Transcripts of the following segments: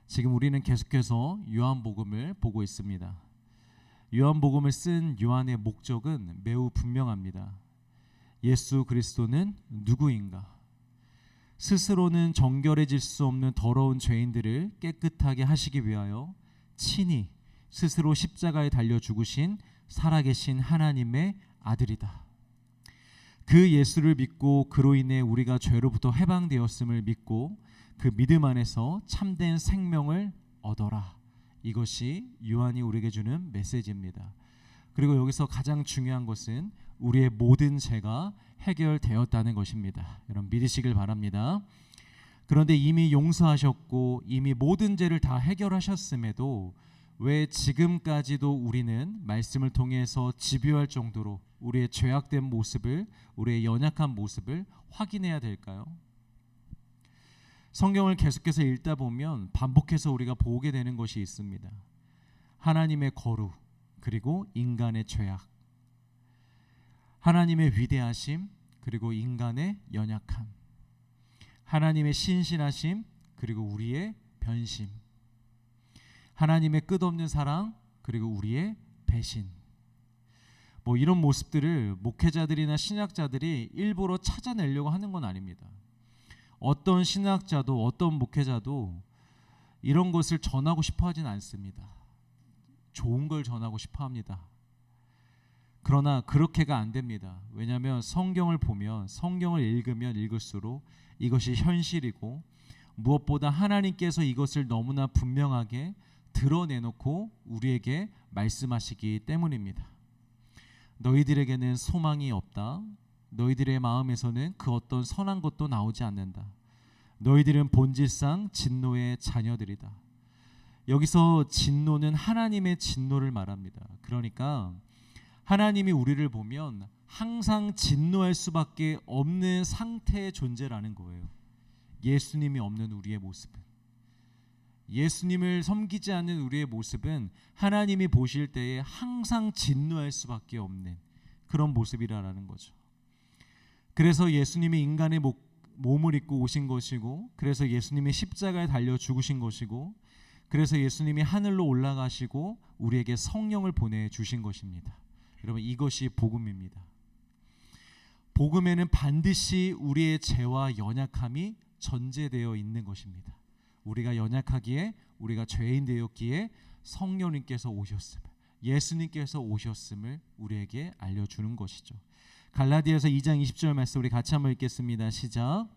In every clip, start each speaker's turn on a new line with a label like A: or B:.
A: 지금 우리는 계속해서 요한복음을 보고 있습니다. 요한복음을 쓴 요한의 목적은 매우 분명합니다. 예수 그리스도는 누구인가? 스스로는 정결해질 수 없는 더러운 죄인들을 깨끗하게 하시기 위하여 친히 스스로 십자가에 달려 죽으신 살아계신 하나님의 아들이다. 그 예수를 믿고 그로 인해 우리가 죄로부터 해방되었음을 믿고 그 믿음 안에서 참된 생명을 얻어라. 이것이 요한이 우리에게 주는 메시지입니다. 그리고 여기서 가장 중요한 것은 우리의 모든 죄가 해결되었다는 것입니다. 여러분 믿으시길 바랍니다. 그런데 이미 용서하셨고 이미 모든 죄를 다 해결하셨음에도 왜 지금까지도 우리는 말씀을 통해서 집요할 정도로 우리의 죄악된 모습을, 우리의 연약한 모습을 확인해야 될까요? 성경을 계속해서 읽다 보면 반복해서 우리가 보게 되는 것이 있습니다. 하나님의 거룩, 그리고 인간의 죄악, 하나님의 위대하심, 그리고 인간의 연약함, 하나님의 신실하심, 그리고 우리의 변심, 하나님의 끝없는 사랑, 그리고 우리의 배신. 이런 모습들을 목회자들이나 신학자들이 일부러 찾아내려고 하는 건 아닙니다. 어떤 신학자도 어떤 목회자도 이런 것을 전하고 싶어 하진 않습니다. 좋은 걸 전하고 싶어 합니다. 그러나 그렇게가 안 됩니다. 왜냐하면 성경을 보면, 성경을 읽으면 읽을수록 이것이 현실이고 무엇보다 하나님께서 이것을 너무나 분명하게 드러내놓고 우리에게 말씀하시기 때문입니다. 너희들에게는 소망이 없다. 너희들의 마음에서는 그 어떤 선한 것도 나오지 않는다. 너희들은 본질상 진노의 자녀들이다. 여기서 진노는 하나님의 진노를 말합니다. 그러니까 하나님이 우리를 보면 항상 진노할 수밖에 없는 상태의 존재라는 거예요. 예수님이 없는 우리의 모습은, 예수님을 섬기지 않는 우리의 모습은 하나님이 보실 때에 항상 진노할 수밖에 없는 그런 모습이라는 거죠. 그래서 예수님이 인간의 몸을 입고 오신 것이고, 그래서 예수님이 십자가에 달려 죽으신 것이고, 그래서 예수님이 하늘로 올라가시고 우리에게 성령을 보내주신 것입니다. 여러분 이것이 복음입니다. 복음에는 반드시 우리의 죄와 연약함이 전제되어 있는 것입니다. 우리가 연약하기에, 우리가 죄인 되었기에 성령님께서 오셨음을, 예수님께서 오셨음을 우리에게 알려주는 것이죠. 갈라디아서 2장 20절 말씀 우리 같이 한번 읽겠습니다. 시작.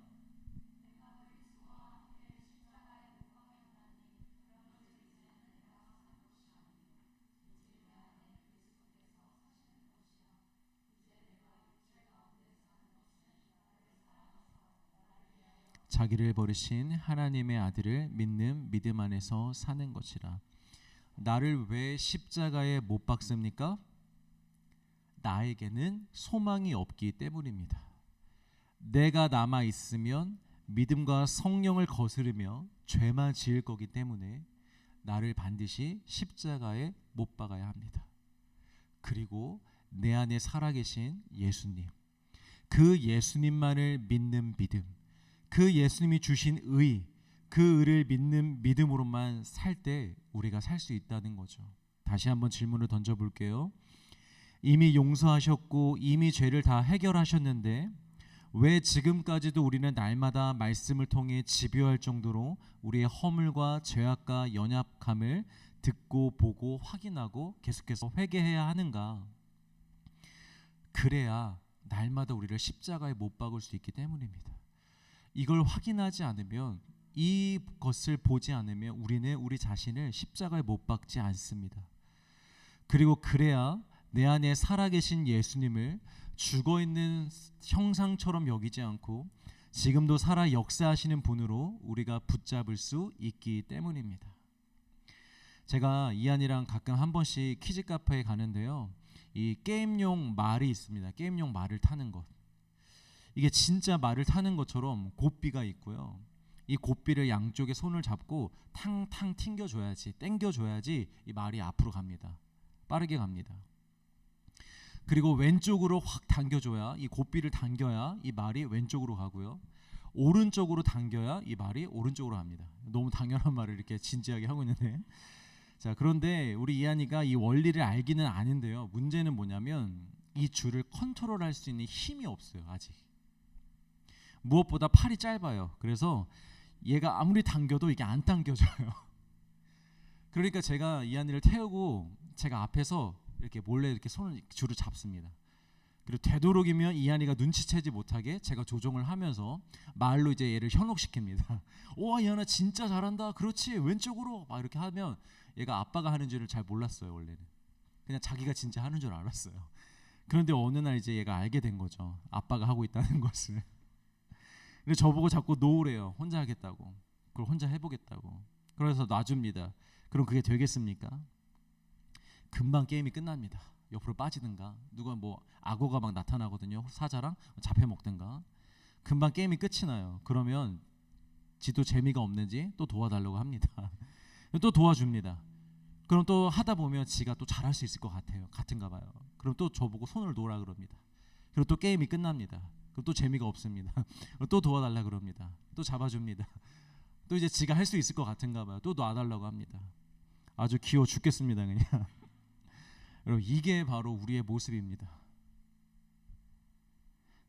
A: 자기를 버리신 하나님의 아들을 믿는 믿음 안에서 사는 것이라. 나를 왜 십자가에 못 박습니까? 나에게는 소망이 없기 때문입니다. 내가 남아 있으면 믿음과 성령을 거스르며 죄만 지을 거기 때문에 나를 반드시 십자가에 못 박아야 합니다. 그리고 내 안에 살아계신 예수님, 그 예수님만을 믿는 믿음, 그 예수님이 주신 의, 그 의를 믿는 믿음으로만 살 때 우리가 살 수 있다는 거죠. 다시 한번 질문을 던져볼게요. 이미 용서하셨고 이미 죄를 다 해결하셨는데 왜 지금까지도 우리는 날마다 말씀을 통해 집요할 정도로 우리의 허물과 죄악과 연약함을 듣고 보고 확인하고 계속해서 회개해야 하는가? 그래야 날마다 우리를 십자가에 못 박을 수 있기 때문입니다. 이걸 확인하지 않으면, 이것을 보지 않으면 우리는 우리 자신을 십자가에 못 박지 않습니다. 그리고 그래야 내 안에 살아계신 예수님을 죽어있는 형상처럼 여기지 않고 지금도 살아 역사하시는 분으로 우리가 붙잡을 수 있기 때문입니다. 제가 이한이랑 가끔 한 번씩 키즈 카페에 가는데요, 이 게임용 말이 있습니다. 게임용 말을 타는 것. 이게 진짜 말을 타는 것처럼 곱비가 있고요. 이 곱비를 양쪽에 손을 잡고 탕탕 튕겨줘야지, 당겨줘야지 이 말이 앞으로 갑니다. 빠르게 갑니다. 그리고 왼쪽으로 확 당겨줘야, 이 곱비를 당겨야 이 말이 왼쪽으로 가고요. 오른쪽으로 당겨야 이 말이 오른쪽으로 갑니다. 너무 당연한 말을 이렇게 진지하게 하고 있는데, 자, 그런데 우리 이한이가 이 원리를 알기는 아는데요. 문제는 뭐냐면 이 줄을 컨트롤할 수 있는 힘이 없어요. 아직. 무엇보다 팔이 짧아요. 그래서 얘가 아무리 당겨도 이게 안 당겨져요. 그러니까 제가 이한이를 태우고 제가 앞에서 이렇게 몰래 이렇게 줄을 잡습니다. 그리고 되도록이면 이한이가 눈치채지 못하게 제가 조종을 하면서 말로 이제 얘를 현혹시킵니다. 와, 이한아 진짜 잘한다. 그렇지, 왼쪽으로 막 이렇게 하면 얘가 아빠가 하는 줄을 잘 몰랐어요. 원래는 그냥 자기가 진짜 하는 줄 알았어요. 그런데 어느 날 이제 얘가 알게 된 거죠. 아빠가 하고 있다는 것을. 근데 저보고 자꾸 놓으래요. 혼자 하겠다고. 그걸 혼자 해보겠다고. 그래서 놔줍니다. 그럼 그게 되겠습니까? 금방 게임이 끝납니다. 옆으로 빠지든가 누가 뭐 악어가 막 나타나거든요. 사자랑 잡혀먹든가. 금방 게임이 끝이 나요. 그러면 지도 재미가 없는지 또 도와달라고 합니다. 또 도와줍니다. 그럼 또 하다 보면 지가 또 잘할 수 있을 것 같은가 봐요. 그럼 또 저보고 손을 놓으라 그럽니다. 그리고 또 게임이 끝납니다. 그럼 또 재미가 없습니다. 또 도와달라 그럽니다. 또 잡아줍니다. 또 이제 지가 할 수 있을 것 같은가 봐요. 또 놔달라고 합니다. 아주 귀여워 죽겠습니다. 그냥. 여러분, 이게 바로 우리의 모습입니다.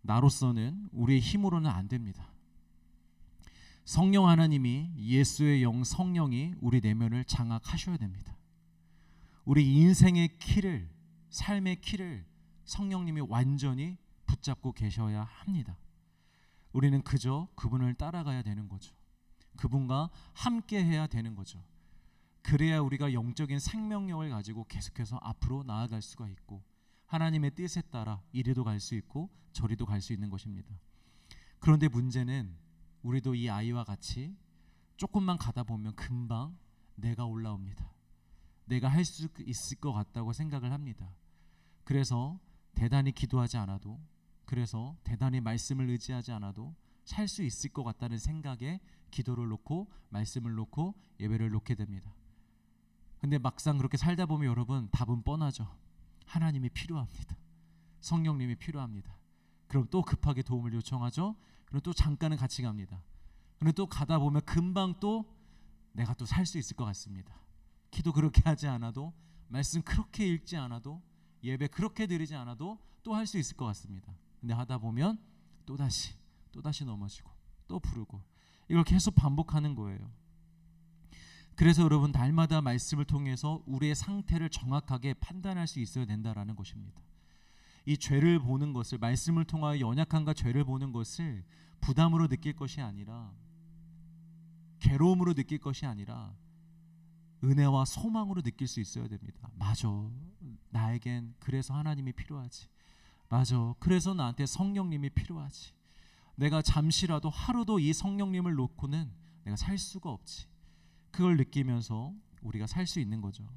A: 나로서는 우리의 힘으로는 안 됩니다. 성령 하나님이, 예수의 영 성령이 우리 내면을 장악하셔야 됩니다. 우리 인생의 키를, 삶의 키를 성령님이 완전히 붙잡고 계셔야 합니다. 우리는 그저 그분을 따라가야 되는 거죠. 그분과 함께 해야 되는 거죠. 그래야 우리가 영적인 생명력을 가지고 계속해서 앞으로 나아갈 수가 있고 하나님의 뜻에 따라 이리도 갈 수 있고 저리도 갈 수 있는 것입니다. 그런데 문제는 우리도 이 아이와 같이 조금만 가다 보면 금방 내가 올라옵니다. 내가 할 수 있을 것 같다고 생각을 합니다. 그래서 대단히 기도하지 않아도, 그래서 대단히 말씀을 의지하지 않아도 살 수 있을 것 같다는 생각에 기도를 놓고 말씀을 놓고 예배를 놓게 됩니다. 근데 막상 그렇게 살다 보면 여러분 답은 뻔하죠. 하나님이 필요합니다. 성령님이 필요합니다. 그럼 또 급하게 도움을 요청하죠. 그럼 또 잠깐은 같이 갑니다. 그럼 또 가다 보면 금방 또 내가 또 살 수 있을 것 같습니다. 기도 그렇게 하지 않아도, 말씀 그렇게 읽지 않아도, 예배 그렇게 드리지 않아도 또 할 수 있을 것 같습니다. 근데 하다 보면 또다시 넘어지고 또 부르고 이걸 계속 반복하는 거예요. 그래서 여러분 날마다 말씀을 통해서 우리의 상태를 정확하게 판단할 수 있어야 된다라는 것입니다. 이 죄를 보는 것을, 말씀을 통하여 연약함과 죄를 보는 것을 부담으로 느낄 것이 아니라, 괴로움으로 느낄 것이 아니라 은혜와 소망으로 느낄 수 있어야 됩니다. 맞아, 나에겐 그래서 하나님이 필요하지. 맞아, 그래서 나한테 성령님이 필요하지. 내가 잠시라도 하루도 이 성령님을 놓고는 내가 살 수가 없지. 그걸 느끼면서 우리가 살 수 있는 거죠.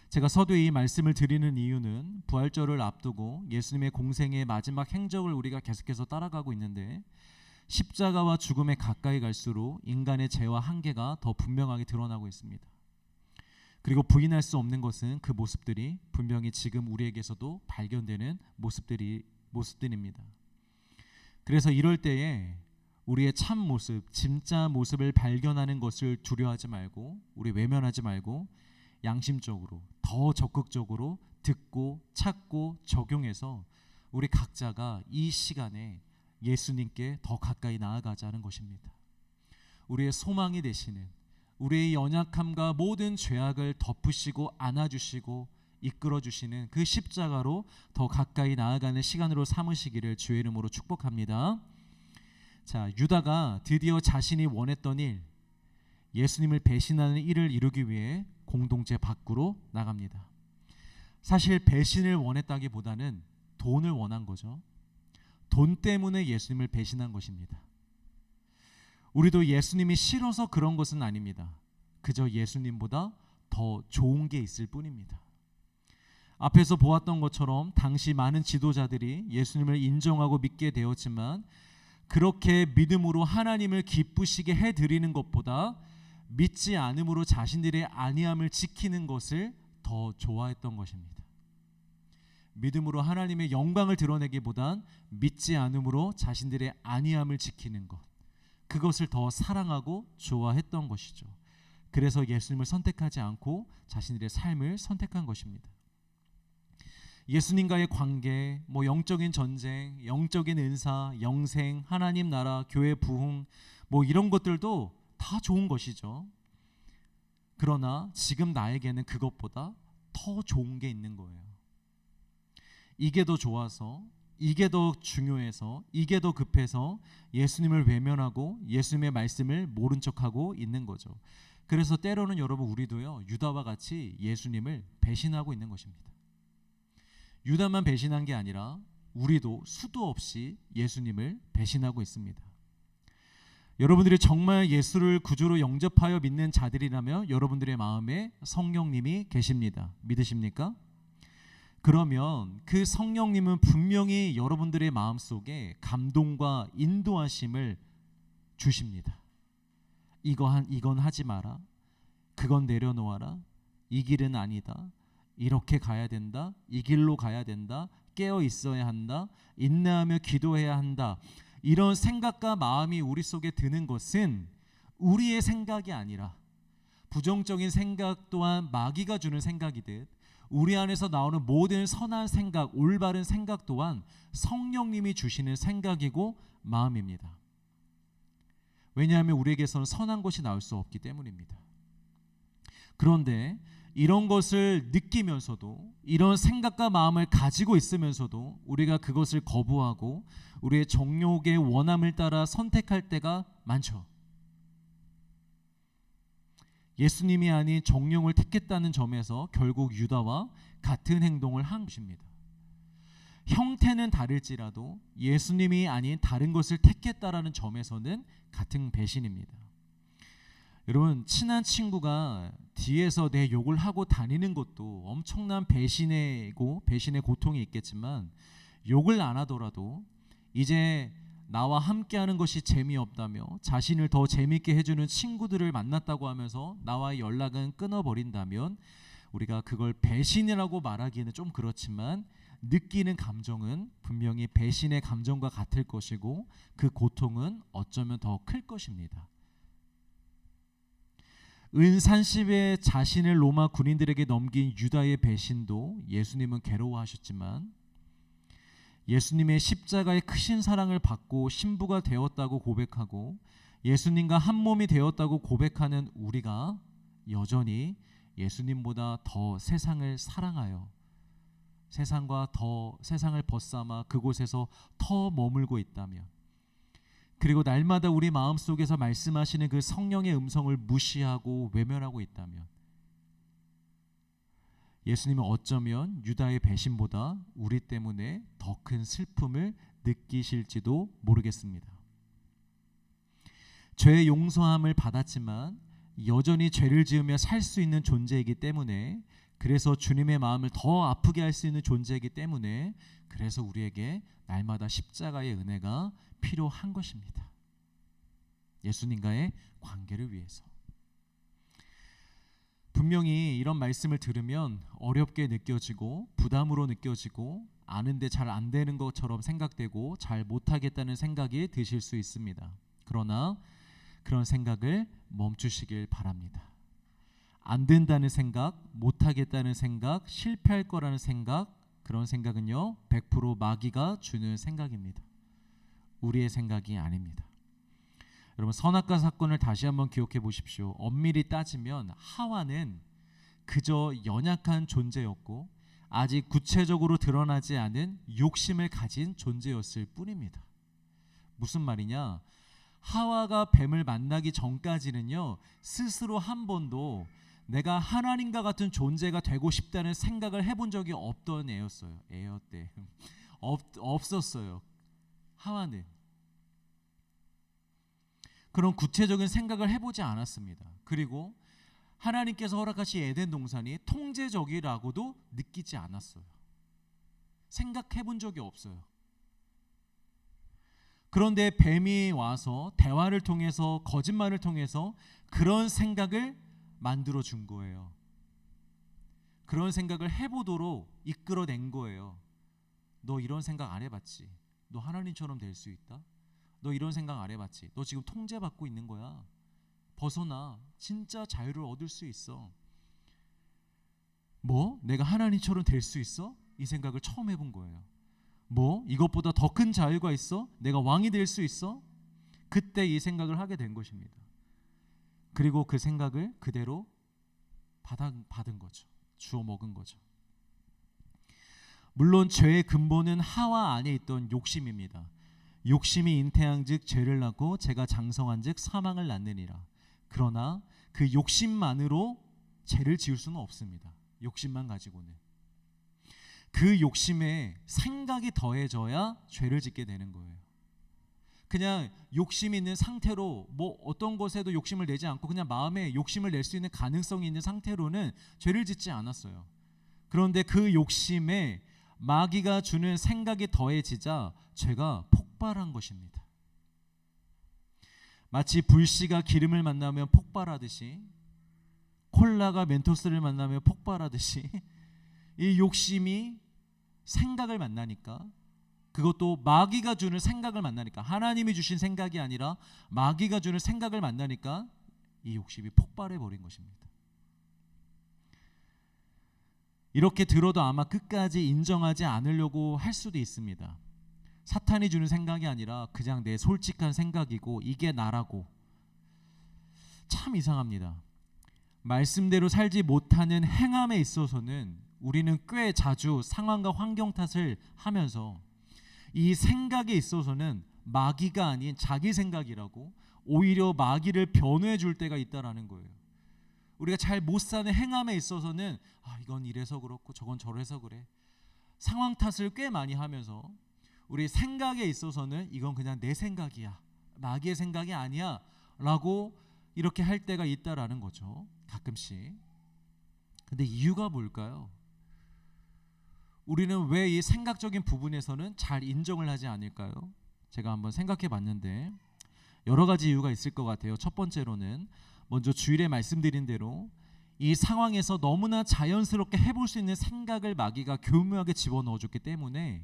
A: 제가 서두에 이 말씀을 드리는 이유는 부활절을 앞두고 예수님의 공생의 마지막 행적을 우리가 계속해서 따라가고 있는데, 십자가와 죽음에 가까이 갈수록 인간의 죄와 한계가 더 분명하게 드러나고 있습니다. 그리고 부인할 수 없는 것은 그 모습들이 분명히 지금 우리에게서도 발견되는 모습들입니다. 그래서 이럴 때에 우리의 참 모습, 진짜 모습을 발견하는 것을 두려워하지 말고, 우리 외면하지 말고 양심적으로 더 적극적으로 듣고 찾고 적용해서 우리 각자가 이 시간에 예수님께 더 가까이 나아가자는 것입니다. 우리의 소망이 되시는, 우리의 연약함과 모든 죄악을 덮으시고 안아주시고 이끌어주시는 그 십자가로 더 가까이 나아가는 시간으로 삼으시기를 주의 이름으로 축복합니다. 자, 유다가 드디어 자신이 원했던 일, 예수님을 배신하는 일을 이루기 위해 공동체 밖으로 나갑니다. 사실 배신을 원했다기보다는 돈을 원한 거죠. 돈 때문에 예수님을 배신한 것입니다. 우리도 예수님이 싫어서 그런 것은 아닙니다. 그저 예수님보다 더 좋은 게 있을 뿐입니다. 앞에서 보았던 것처럼 당시 많은 지도자들이 예수님을 인정하고 믿게 되었지만, 그렇게 믿음으로 하나님을 기쁘시게 해드리는 것보다 믿지 않음으로 자신들의 안위함을 지키는 것을 더 좋아했던 것입니다. 믿음으로 하나님의 영광을 드러내기보단 믿지 않음으로 자신들의 안위함을 지키는 것, 그것을 더 사랑하고 좋아했던 것이죠. 그래서 예수님을 선택하지 않고 자신들의 삶을 선택한 것입니다. 예수님과의 관계, 영적인 전쟁, 영적인 은사, 영생, 하나님 나라, 교회 부흥, 이런 것들도 다 좋은 것이죠. 그러나 지금 나에게는 그것보다 더 좋은 게 있는 거예요. 이게 더 좋아서, 이게 더 중요해서, 이게 더 급해서 예수님을 외면하고 예수님의 말씀을 모른 척하고 있는 거죠. 그래서 때로는 여러분, 우리도요, 유다와 같이 예수님을 배신하고 있는 것입니다. 유다만 배신한 게 아니라 우리도 수도 없이 예수님을 배신하고 있습니다. 여러분들이 정말 예수를 구주로 영접하여 믿는 자들이라면 여러분들의 마음에 성령님이 계십니다. 믿으십니까? 그러면 그 성령님은 분명히 여러분들의 마음속에 감동과 인도하심을 주십니다. 이건 하지 마라. 그건 내려놓아라. 이 길은 아니다. 이렇게 가야 된다. 이 길로 가야 된다. 깨어 있어야 한다. 인내하며 기도해야 한다. 이런 생각과 마음이 우리 속에 드는 것은 우리의 생각이 아니라 부정적인 생각 또한 마귀가 주는 생각이듯 우리 안에서 나오는 모든 선한 생각, 올바른 생각 또한 성령님이 주시는 생각이고 마음입니다. 왜냐하면 우리에게서는 선한 것이 나올 수 없기 때문입니다. 그런데 이런 것을 느끼면서도, 이런 생각과 마음을 가지고 있으면서도 우리가 그것을 거부하고 우리의 정욕의 원함을 따라 선택할 때가 많죠. 예수님이 아닌 정욕을 택했다는 점에서 결국 유다와 같은 행동을 한 것입니다. 형태는 다를지라도 예수님이 아닌 다른 것을 택했다라는 점에서는 같은 배신입니다. 여러분, 친한 친구가 뒤에서 내 욕을 하고 다니는 것도 엄청난 배신의 고통이 있겠지만, 욕을 안 하더라도 이제 나와 함께하는 것이 재미없다며 자신을 더 재미있게 해주는 친구들을 만났다고 하면서 나와의 연락은 끊어버린다면 우리가 그걸 배신이라고 말하기는 좀 그렇지만 느끼는 감정은 분명히 배신의 감정과 같을 것이고 그 고통은 어쩌면 더 클 것입니다. 은 30에 자신을 로마 군인들에게 넘긴 유다의 배신도 예수님은 괴로워하셨지만, 예수님의 십자가의 크신 사랑을 받고 신부가 되었다고 고백하고 예수님과 한 몸이 되었다고 고백하는 우리가 여전히 예수님보다 더 세상을 사랑하여 세상을 벗삼아 그곳에서 더 머물고 있다면, 그리고 날마다 우리 마음속에서 말씀하시는 그 성령의 음성을 무시하고 외면하고 있다면 예수님은 어쩌면 유다의 배신보다 우리 때문에 더 큰 슬픔을 느끼실지도 모르겠습니다. 죄의 용서함을 받았지만 여전히 죄를 지으며 살 수 있는 존재이기 때문에, 그래서 주님의 마음을 더 아프게 할 수 있는 존재이기 때문에, 그래서 우리에게 날마다 십자가의 은혜가 필요한 것입니다. 예수님과의 관계를 위해서. 분명히 이런 말씀을 들으면 어렵게 느껴지고 부담으로 느껴지고 아는데 잘 안 되는 것처럼 생각되고 잘 못하겠다는 생각이 드실 수 있습니다. 그러나 그런 생각을 멈추시길 바랍니다. 안 된다는 생각, 못하겠다는 생각, 실패할 거라는 생각, 그런 생각은요 100% 마귀가 주는 생각입니다. 우리의 생각이 아닙니다. 여러분, 선악과 사건을 다시 한번 기억해 보십시오. 엄밀히 따지면 하와는 그저 연약한 존재였고 아직 구체적으로 드러나지 않은 욕심을 가진 존재였을 뿐입니다. 무슨 말이냐? 하와가 뱀을 만나기 전까지는요 스스로 한 번도 내가 하나님과 같은 존재가 되고 싶다는 생각을 해본 적이 없던 애였어요. 없었어요. 하와는 그런 구체적인 생각을 해보지 않았습니다. 그리고 하나님께서 허락하신 에덴 동산이 통제적이라고도 느끼지 않았어요. 생각해본 적이 없어요. 그런데 뱀이 와서 대화를 통해서, 거짓말을 통해서 그런 생각을 만들어 준 거예요. 그런 생각을 해보도록 이끌어낸 거예요. 너 이런 생각 안 해봤지? 너 하나님처럼 될 수 있다? 너 이런 생각 안 해봤지? 너 지금 통제받고 있는 거야. 벗어나. 진짜 자유를 얻을 수 있어. 뭐? 내가 하나님처럼 될 수 있어? 이 생각을 처음 해본 거예요. 뭐? 이것보다 더 큰 자유가 있어? 내가 왕이 될 수 있어? 그때 이 생각을 하게 된 것입니다. 그리고 그 생각을 그대로 받은 거죠. 주워 먹은 거죠. 물론 죄의 근본은 하와 안에 있던 욕심입니다. 욕심이 잉태한즉 죄를 낳고 죄가 장성한즉 사망을 낳느니라. 그러나 그 욕심만으로 죄를 지을 수는 없습니다. 욕심만 가지고는. 그 욕심에 생각이 더해져야 죄를 짓게 되는 거예요. 그냥 욕심이 있는 상태로 뭐 어떤 것에도 욕심을 내지 않고 그냥 마음에 욕심을 낼 수 있는 가능성이 있는 상태로는 죄를 짓지 않았어요. 그런데 그 욕심에 마귀가 주는 생각이 더해지자 죄가 폭발한 것입니다. 마치 불씨가 기름을 만나면 폭발하듯이, 콜라가 멘토스를 만나면 폭발하듯이 이 욕심이 생각을 만나니까, 그것도 마귀가 주는 생각을 만나니까, 하나님이 주신 생각이 아니라 마귀가 주는 생각을 만나니까 이 욕심이 폭발해 버린 것입니다. 이렇게 들어도 아마 끝까지 인정하지 않으려고 할 수도 있습니다. 사탄이 주는 생각이 아니라 그냥 내 솔직한 생각이고 이게 나라고. 참 이상합니다. 말씀대로 살지 못하는 행함에 있어서는 우리는 꽤 자주 상황과 환경 탓을 하면서 이 생각에 있어서는 마귀가 아닌 자기 생각이라고 오히려 마귀를 변호해 줄 때가 있다라는 거예요. 우리가 잘 못 사는 행함에 있어서는 이건 이래서 그렇고 저건 저래서 그래. 상황 탓을 꽤 많이 하면서 우리 생각에 있어서는 이건 그냥 내 생각이야. 마귀의 생각이 아니야. 라고 이렇게 할 때가 있다라는 거죠. 가끔씩. 근데 이유가 뭘까요? 우리는 왜 이 생각적인 부분에서는 잘 인정을 하지 않을까요? 제가 한번 생각해 봤는데 여러 가지 이유가 있을 것 같아요. 첫 번째로는 먼저 주일에 말씀드린 대로 이 상황에서 너무나 자연스럽게 해볼 수 있는 생각을 마귀가 교묘하게 집어넣어줬기 때문에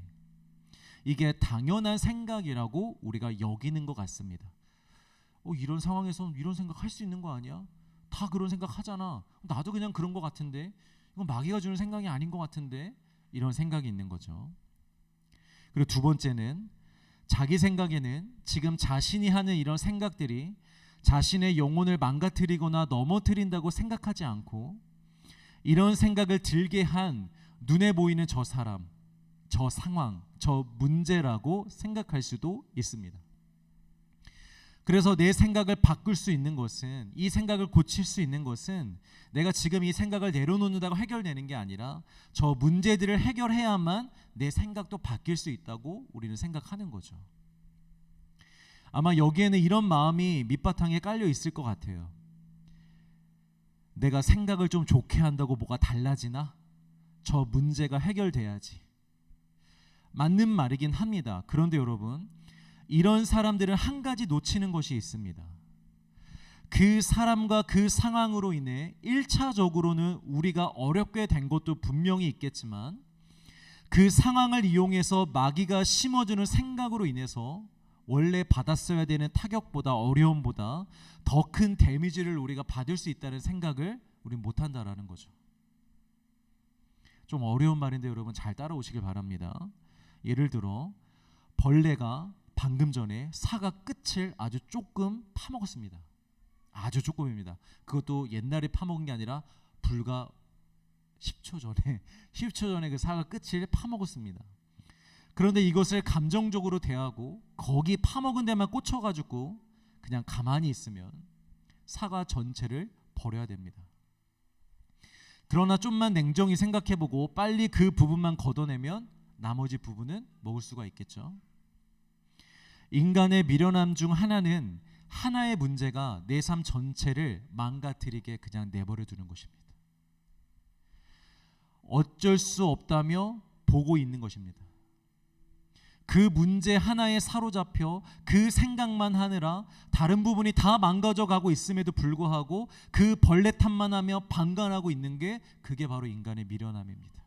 A: 이게 당연한 생각이라고 우리가 여기는 것 같습니다. 이런 상황에서는 이런 생각 할 수 있는 거 아니야? 다 그런 생각 하잖아. 나도 그냥 그런 것 같은데, 이건 마귀가 주는 생각이 아닌 것 같은데, 이런 생각이 있는 거죠. 그리고 두 번째는 자기 생각에는 지금 자신이 하는 이런 생각들이 자신의 영혼을 망가뜨리거나 넘어뜨린다고 생각하지 않고 이런 생각을 들게 한 눈에 보이는 저 사람, 저 상황, 저 문제라고 생각할 수도 있습니다. 그래서 내 생각을 바꿀 수 있는 것은, 이 생각을 고칠 수 있는 것은 내가 지금 이 생각을 내려놓는다고 해결되는 게 아니라 저 문제들을 해결해야만 내 생각도 바뀔 수 있다고 우리는 생각하는 거죠. 아마 여기에는 이런 마음이 밑바탕에 깔려 있을 것 같아요. 내가 생각을 좀 좋게 한다고 뭐가 달라지나? 저 문제가 해결돼야지. 맞는 말이긴 합니다. 그런데 여러분, 이런 사람들은 한 가지 놓치는 것이 있습니다. 그 사람과 그 상황으로 인해 1차적으로는 우리가 어렵게 된 것도 분명히 있겠지만 그 상황을 이용해서 마귀가 심어주는 생각으로 인해서 원래 받았어야 되는 타격보다, 어려움보다 더 큰 데미지를 우리가 받을 수 있다는 생각을 우리는 못한다라는 거죠. 좀 어려운 말인데 여러분 잘 따라오시길 바랍니다. 예를 들어 벌레가 방금 전에 사과 끝을 아주 조금 파먹었습니다. 아주 조금입니다. 그것도 옛날에 파먹은 게 아니라 불과 10초 전에 그 사과 끝을 파먹었습니다. 그런데 이것을 감정적으로 대하고 거기 파먹은 데만 꽂혀가지고 그냥 가만히 있으면 사과 전체를 버려야 됩니다. 그러나 좀만 냉정히 생각해보고 빨리 그 부분만 걷어내면 나머지 부분은 먹을 수가 있겠죠. 인간의 미련함 중 하나는 하나의 문제가 내 삶 전체를 망가뜨리게 그냥 내버려 두는 것입니다. 어쩔 수 없다며 보고 있는 것입니다. 그 문제 하나에 사로잡혀 그 생각만 하느라 다른 부분이 다 망가져 가고 있음에도 불구하고 그 벌레 탓만 하며 방관하고 있는 게 그게 바로 인간의 미련함입니다.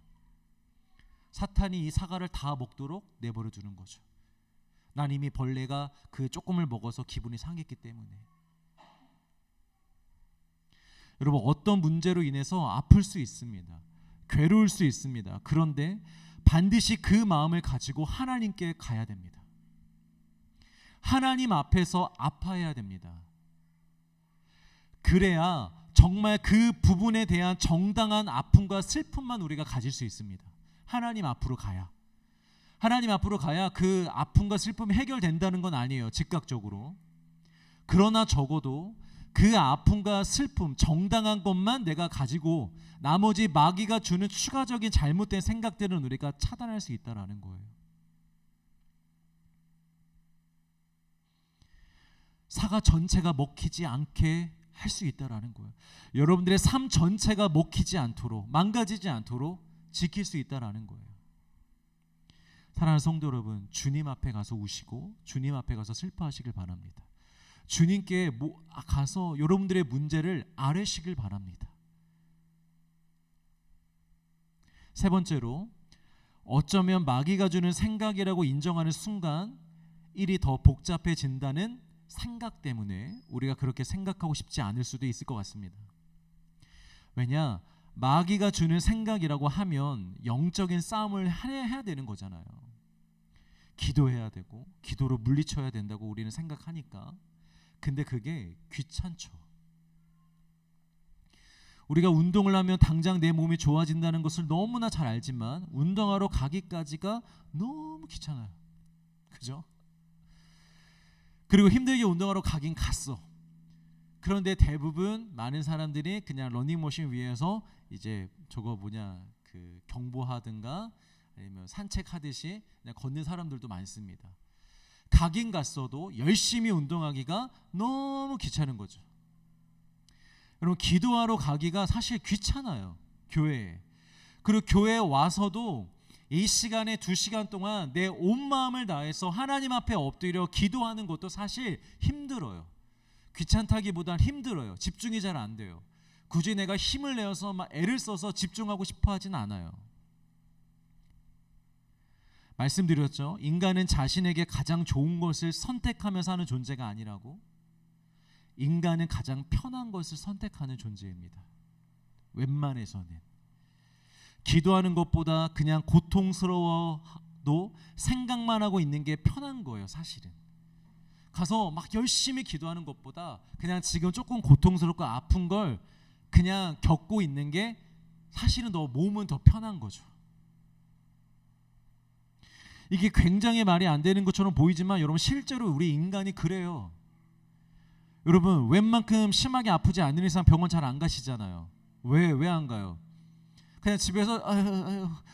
A: 사탄이 이 사과를 다 먹도록 내버려 두는 거죠. 난 이미 벌레가 그 조금을 먹어서 기분이 상했기 때문에. 여러분, 어떤 문제로 인해서 아플 수 있습니다. 괴로울 수 있습니다. 그런데 반드시 그 마음을 가지고 하나님께 가야 됩니다. 하나님 앞에서 아파해야 됩니다. 그래야 정말 그 부분에 대한 정당한 아픔과 슬픔만 우리가 가질 수 있습니다. 하나님 앞으로 가야. 하나님 앞으로 가야 그 아픔과 슬픔이 해결된다는 건 아니에요, 즉각적으로. 그러나 적어도 그 아픔과 슬픔, 정당한 것만 내가 가지고 나머지 마귀가 주는 추가적인 잘못된 생각들은 우리가 차단할 수 있다는 거예요. 사과 전체가 먹히지 않게 할 수 있다는 거예요. 여러분들의 삶 전체가 먹히지 않도록, 망가지지 않도록 지킬 수 있다는 거예요. 사랑하는 성도 여러분, 주님 앞에 가서 우시고 주님 앞에 가서 슬퍼하시길 바랍니다. 주님께 가서 여러분들의 문제를 아뢰시길 바랍니다. 세 번째로, 어쩌면 마귀가 주는 생각이라고 인정하는 순간 일이 더 복잡해진다는 생각 때문에 우리가 그렇게 생각하고 싶지 않을 수도 있을 것 같습니다. 왜냐, 마귀가 주는 생각이라고 하면 영적인 싸움을 해야 되는 거잖아요. 기도해야 되고 기도로 물리쳐야 된다고 우리는 생각하니까. 근데 그게 귀찮죠. 우리가 운동을 하면 당장 내 몸이 좋아진다는 것을 너무나 잘 알지만 운동하러 가기까지가 너무 귀찮아요. 그죠? 그리고 힘들게 운동하러 가긴 갔어. 그런데 대부분 많은 사람들이 그냥 러닝머신 위에서 이제 그 경보하든가 아니면 산책하듯이 그냥 걷는 사람들도 많습니다. 가긴 갔어도 열심히 운동하기가 너무 귀찮은 거죠. 여러분, 기도하러 가기가 사실 귀찮아요, 교회에. 그리고 교회에 와서도 이 시간에 2시간 동안 내 온 마음을 다해서 하나님 앞에 엎드려 기도하는 것도 사실 힘들어요. 귀찮다기보단 힘들어요. 집중이 잘 안 돼요. 굳이 내가 힘을 내어서 막 애를 써서 집중하고 싶어 하진 않아요. 말씀드렸죠. 인간은 자신에게 가장 좋은 것을 선택하면서 하는 존재가 아니라고. 인간은 가장 편한 것을 선택하는 존재입니다. 웬만해서는. 기도하는 것보다 그냥 고통스러워도 생각만 하고 있는 게 편한 거예요, 사실은. 가서 막 열심히 기도하는 것보다 그냥 지금 조금 고통스럽고 아픈 걸 그냥 겪고 있는 게 사실은 몸은 더 편한 거죠. 이게 굉장히 말이 안 되는 것처럼 보이지만 여러분, 실제로 우리 인간이 그래요. 여러분, 웬만큼 심하게 아프지 않는 이상 병원 잘 안 가시잖아요. 왜 안 가요? 그냥 집에서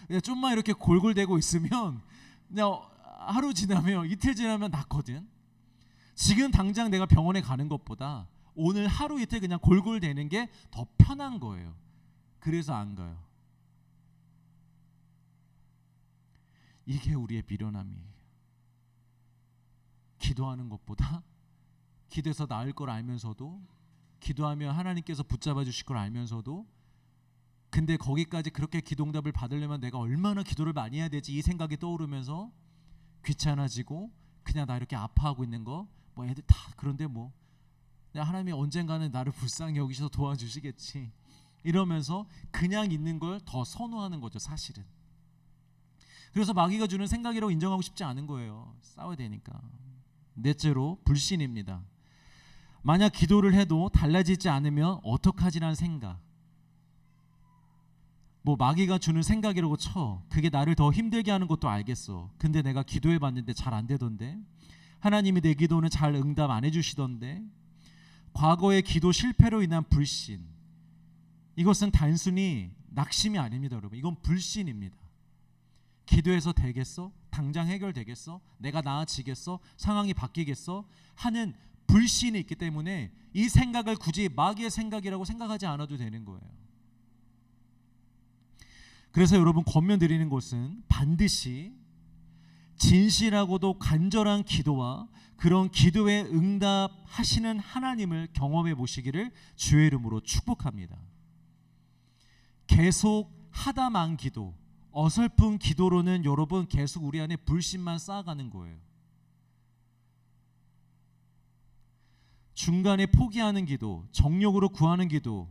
A: 그냥 좀만 이렇게 골골대고 있으면 그냥 하루 지나면, 이틀 지나면 낫거든. 지금 당장 내가 병원에 가는 것보다 오늘 하루 이틀 그냥 골골대는 게 더 편한 거예요. 그래서 안 가요. 이게 우리의 미련함이에요. 기도하는 것보다, 기도해서 나을 걸 알면서도, 기도하면 하나님께서 붙잡아 주실 걸 알면서도, 근데 거기까지 그렇게 기도응답을 받으려면 내가 얼마나 기도를 많이 해야 되지, 이 생각이 떠오르면서 귀찮아지고, 그냥 나 이렇게 아파하고 있는 거 애들 다 그런데 하나님이 언젠가는 나를 불쌍히 여기셔서 도와주시겠지 이러면서 그냥 있는 걸 더 선호하는 거죠, 사실은. 그래서 마귀가 주는 생각이라고 인정하고 싶지 않은 거예요. 싸워야 되니까. 넷째로, 불신입니다. 만약 기도를 해도 달라지지 않으면 어떡하지라는 생각. 마귀가 주는 생각이라고 쳐. 그게 나를 더 힘들게 하는 것도 알겠어. 근데 내가 기도해 봤는데 잘 안 되던데. 하나님이 내 기도는 잘 응답 안 해주시던데. 과거의 기도 실패로 인한 불신. 이것은 단순히 낙심이 아닙니다, 여러분. 이건 불신입니다. 기도해서 되겠어? 당장 해결되겠어? 내가 나아지겠어? 상황이 바뀌겠어? 하는 불신이 있기 때문에 이 생각을 굳이 마귀의 생각이라고 생각하지 않아도 되는 거예요. 그래서 여러분, 권면드리는 것은 반드시 진실하고도 간절한 기도와 그런 기도에 응답하시는 하나님을 경험해 보시기를 주의 이름으로 축복합니다. 계속 하다만 기도, 어설픈 기도로는 여러분 계속 우리 안에 불신만 쌓아가는 거예요. 중간에 포기하는 기도, 정욕으로 구하는 기도,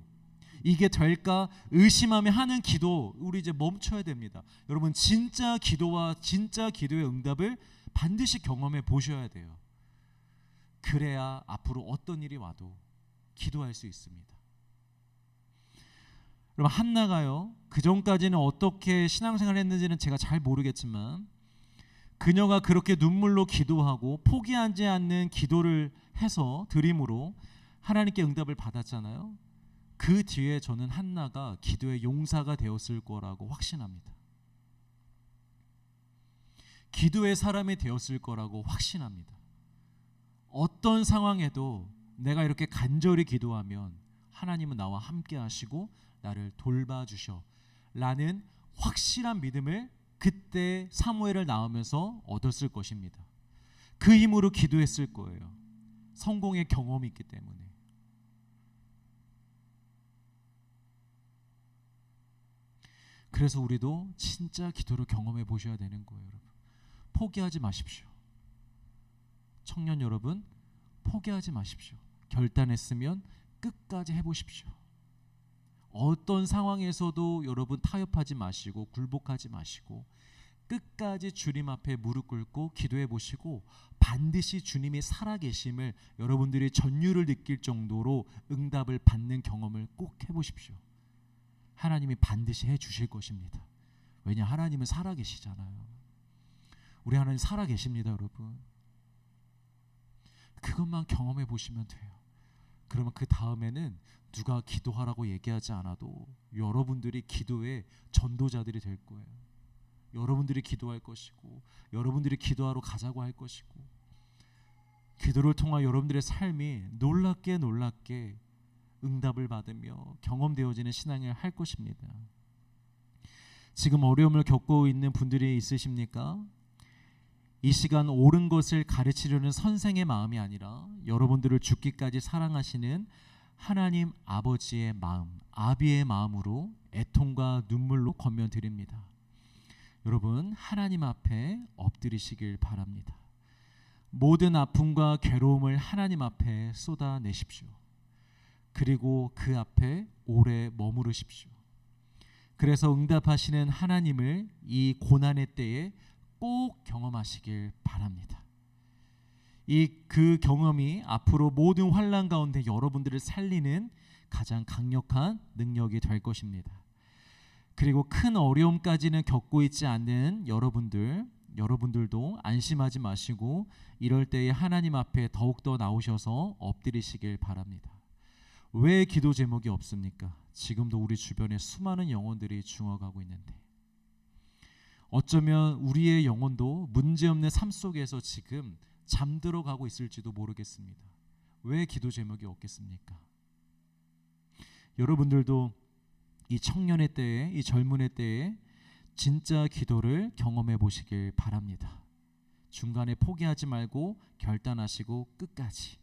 A: 이게 될까 의심하며 하는 기도, 우리 이제 멈춰야 됩니다. 여러분, 진짜 기도와 진짜 기도의 응답을 반드시 경험해 보셔야 돼요. 그래야 앞으로 어떤 일이 와도 기도할 수 있습니다. 여러분, 한나가요, 그 전까지는 어떻게 신앙생활을 했는지는 제가 잘 모르겠지만 그녀가 그렇게 눈물로 기도하고 포기하지 않는 기도를 해서 드림으로 하나님께 응답을 받았잖아요. 그 뒤에 저는 한나가 기도의 용사가 되었을 거라고 확신합니다. 기도의 사람이 되었을 거라고 확신합니다. 어떤 상황에도 내가 이렇게 간절히 기도하면 하나님은 나와 함께 하시고 나를 돌봐주셔 라는 확실한 믿음을 그때 사무엘을 낳으면서 얻었을 것입니다. 그 힘으로 기도했을 거예요. 성공의 경험이 있기 때문에. 그래서 우리도 진짜 기도를 경험해 보셔야 되는 거예요. 여러분, 포기하지 마십시오. 청년 여러분, 포기하지 마십시오. 결단했으면 끝까지 해보십시오. 어떤 상황에서도 여러분 타협하지 마시고 굴복하지 마시고 끝까지 주님 앞에 무릎 꿇고 기도해 보시고 반드시 주님이 살아계심을 여러분들이 전율을 느낄 정도로 응답을 받는 경험을 꼭 해보십시오. 하나님이 반드시 해주실 것입니다. 왜냐, 하나님은 살아계시잖아요. 우리 하나님 살아계십니다. 여러분, 그것만 경험해 보시면 돼요. 그러면 그 다음에는 누가 기도하라고 얘기하지 않아도 여러분들이 기도의 전도자들이 될 거예요. 여러분들이 기도할 것이고 여러분들이 기도하러 가자고 할 것이고 기도를 통한 여러분들의 삶이 놀랍게 응답을 받으며 경험되어지는 신앙을 할 것입니다. 지금 어려움을 겪고 있는 분들이 있으십니까? 이 시간 옳은 것을 가르치려는 선생의 마음이 아니라 여러분들을 죽기까지 사랑하시는 하나님 아버지의 마음, 아비의 마음으로 애통과 눈물로 권면드립니다. 여러분, 하나님 앞에 엎드리시길 바랍니다. 모든 아픔과 괴로움을 하나님 앞에 쏟아내십시오. 그리고 그 앞에 오래 머무르십시오. 그래서 응답하시는 하나님을 이 고난의 때에 꼭 경험하시길 바랍니다. 그 경험이 앞으로 모든 환난 가운데 여러분들을 살리는 가장 강력한 능력이 될 것입니다. 그리고 큰 어려움까지는 겪고 있지 않는 여러분들도 안심하지 마시고 이럴 때에 하나님 앞에 더욱더 나오셔서 엎드리시길 바랍니다. 왜 기도 제목이 없습니까? 지금도 우리 주변에 수많은 영혼들이 죽어가고 있는데 어쩌면 우리의 영혼도 문제없는 삶 속에서 지금 잠들어 가고 있을지도 모르겠습니다. 왜 기도 제목이 없겠습니까? 여러분들도 이 청년의 때에, 이 젊은의 때에 진짜 기도를 경험해 보시길 바랍니다. 중간에 포기하지 말고 결단하시고 끝까지.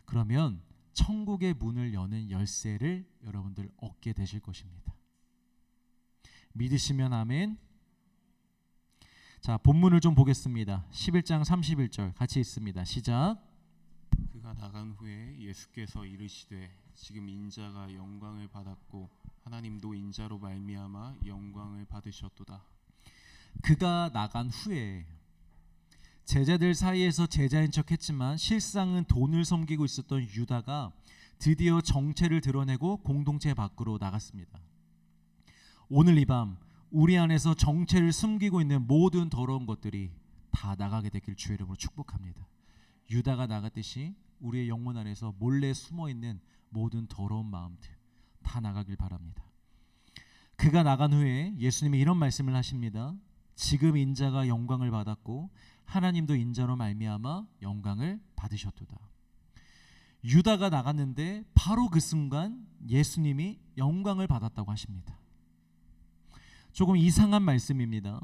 A: 그러면 천국의 문을 여는 열쇠를 여러분들 얻게 되실 것입니다. 믿으시면 아멘. 자, 본문을 좀 보겠습니다. 11장 31절 같이 읽습니다. 시작.
B: 그가 나간 후에 예수께서 이르시되 지금 인자가 영광을 받았고 하나님도 인자로 말미암아 영광을 받으셨도다.
A: 그가 나간 후에 제자들 사이에서 제자인 척했지만 실상은 돈을 섬기고 있었던 유다가 드디어 정체를 드러내고 공동체 밖으로 나갔습니다. 오늘 이 밤 우리 안에서 정체를 숨기고 있는 모든 더러운 것들이 다 나가게 되길 주의 이름으로 축복합니다. 유다가 나갔듯이 우리의 영혼 안에서 몰래 숨어있는 모든 더러운 마음들 다 나가길 바랍니다. 그가 나간 후에 예수님이 이런 말씀을 하십니다. 지금 인자가 영광을 받았고 하나님도 인자로 말미암아 영광을 받으셨도다. 유다가 나갔는데 바로 그 순간 예수님이 영광을 받았다고 하십니다. 조금 이상한 말씀입니다.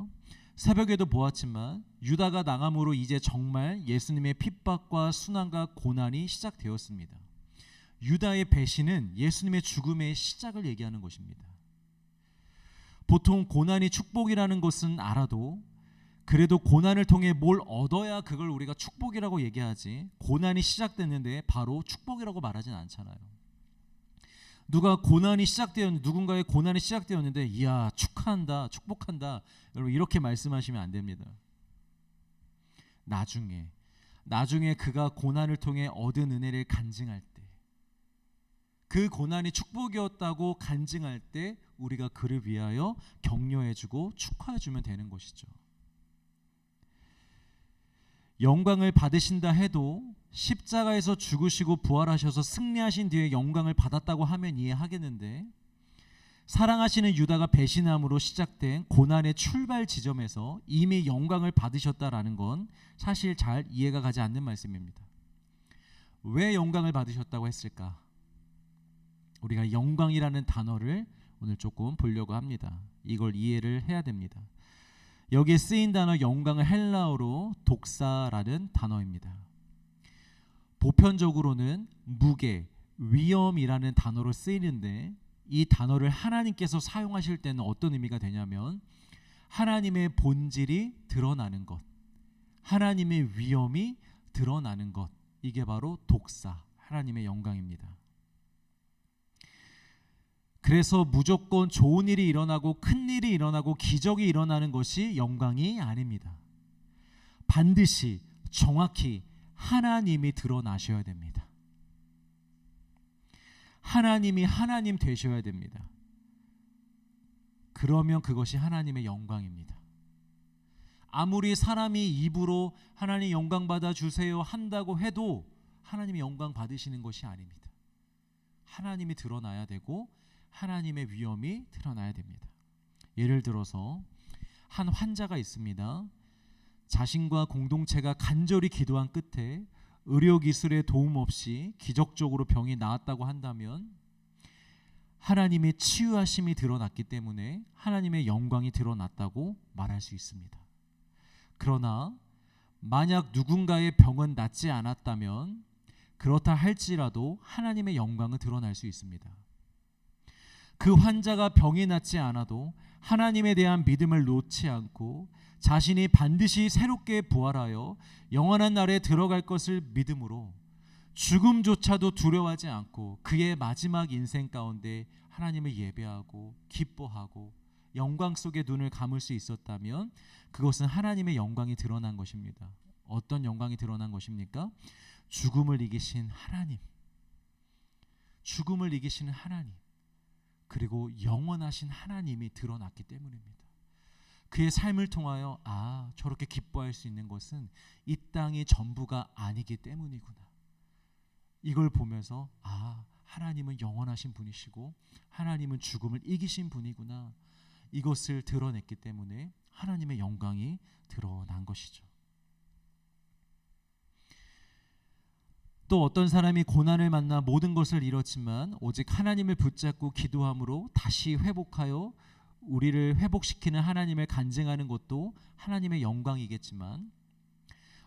A: 새벽에도 보았지만 유다가 나감으로 이제 정말 예수님의 핍박과 순환과 고난이 시작되었습니다. 유다의 배신은 예수님의 죽음의 시작을 얘기하는 것입니다. 보통 고난이 축복이라는 것은 알아도 그래도 고난을 통해 뭘 얻어야 그걸 우리가 축복이라고 얘기하지, 고난이 시작됐는데 바로 축복이라고 말하진 않잖아요. 누군가의 고난이 시작되었는데 이야 축하한다, 축복한다, 여러분 이렇게 말씀하시면 안 됩니다. 나중에 그가 고난을 통해 얻은 은혜를 간증할 때, 그 고난이 축복이었다고 간증할 때 우리가 그를 위하여 격려해주고 축하해주면 되는 것이죠. 영광을 받으신다 해도 십자가에서 죽으시고 부활하셔서 승리하신 뒤에 영광을 받았다고 하면 이해하겠는데, 사랑하시는 유다가 배신함으로 시작된 고난의 출발 지점에서 이미 영광을 받으셨다라는 건 사실 잘 이해가 가지 않는 말씀입니다. 왜 영광을 받으셨다고 했을까? 우리가 영광이라는 단어를 오늘 조금 보려고 합니다. 이걸 이해를 해야 됩니다. 여기에 쓰인 단어 영광은 헬라어로 독사라는 단어입니다. 보편적으로는 무게, 위엄이라는 단어로 쓰이는데, 이 단어를 하나님께서 사용하실 때는 어떤 의미가 되냐면 하나님의 본질이 드러나는 것, 하나님의 위엄이 드러나는 것, 이게 바로 독사, 하나님의 영광입니다. 그래서 무조건 좋은 일이 일어나고 큰 일이 일어나고 기적이 일어나는 것이 영광이 아닙니다. 반드시 정확히 하나님이 드러나셔야 됩니다. 하나님이 하나님 되셔야 됩니다. 그러면 그것이 하나님의 영광입니다. 아무리 사람이 입으로 하나님 영광 받아 주세요 한다고 해도 하나님이 영광 받으시는 것이 아닙니다. 하나님이 드러나야 되고 하나님의 위엄이 드러나야 됩니다. 예를 들어서 한 환자가 있습니다. 자신과 공동체가 간절히 기도한 끝에 의료기술의 도움 없이 기적적으로 병이 나았다고 한다면 하나님의 치유하심이 드러났기 때문에 하나님의 영광이 드러났다고 말할 수 있습니다. 그러나 만약 누군가의 병은 낫지 않았다면 그렇다 할지라도 하나님의 영광은 드러날 수 있습니다. 그 환자가 병이 낫지 않아도 하나님에 대한 믿음을 놓지 않고 자신이 반드시 새롭게 부활하여 영원한 날에 들어갈 것을 믿음으로 죽음조차도 두려워하지 않고 그의 마지막 인생 가운데 하나님을 예배하고 기뻐하고 영광 속에 눈을 감을 수 있었다면 그것은 하나님의 영광이 드러난 것입니다. 어떤 영광이 드러난 것입니까? 죽음을 이기신 하나님, 죽음을 이기시는 하나님, 그리고 영원하신 하나님이 드러났기 때문입니다. 그의 삶을 통하여 저렇게 기뻐할 수 있는 것은 이 땅이 전부가 아니기 때문이구나. 이걸 보면서 하나님은 영원하신 분이시고 하나님은 죽음을 이기신 분이구나. 이것을 드러냈기 때문에 하나님의 영광이 드러난 것이죠. 또 어떤 사람이 고난을 만나 모든 것을 잃었지만 오직 하나님을 붙잡고 기도함으로 다시 회복하여 우리를 회복시키는 하나님을 간증하는 것도 하나님의 영광이겠지만,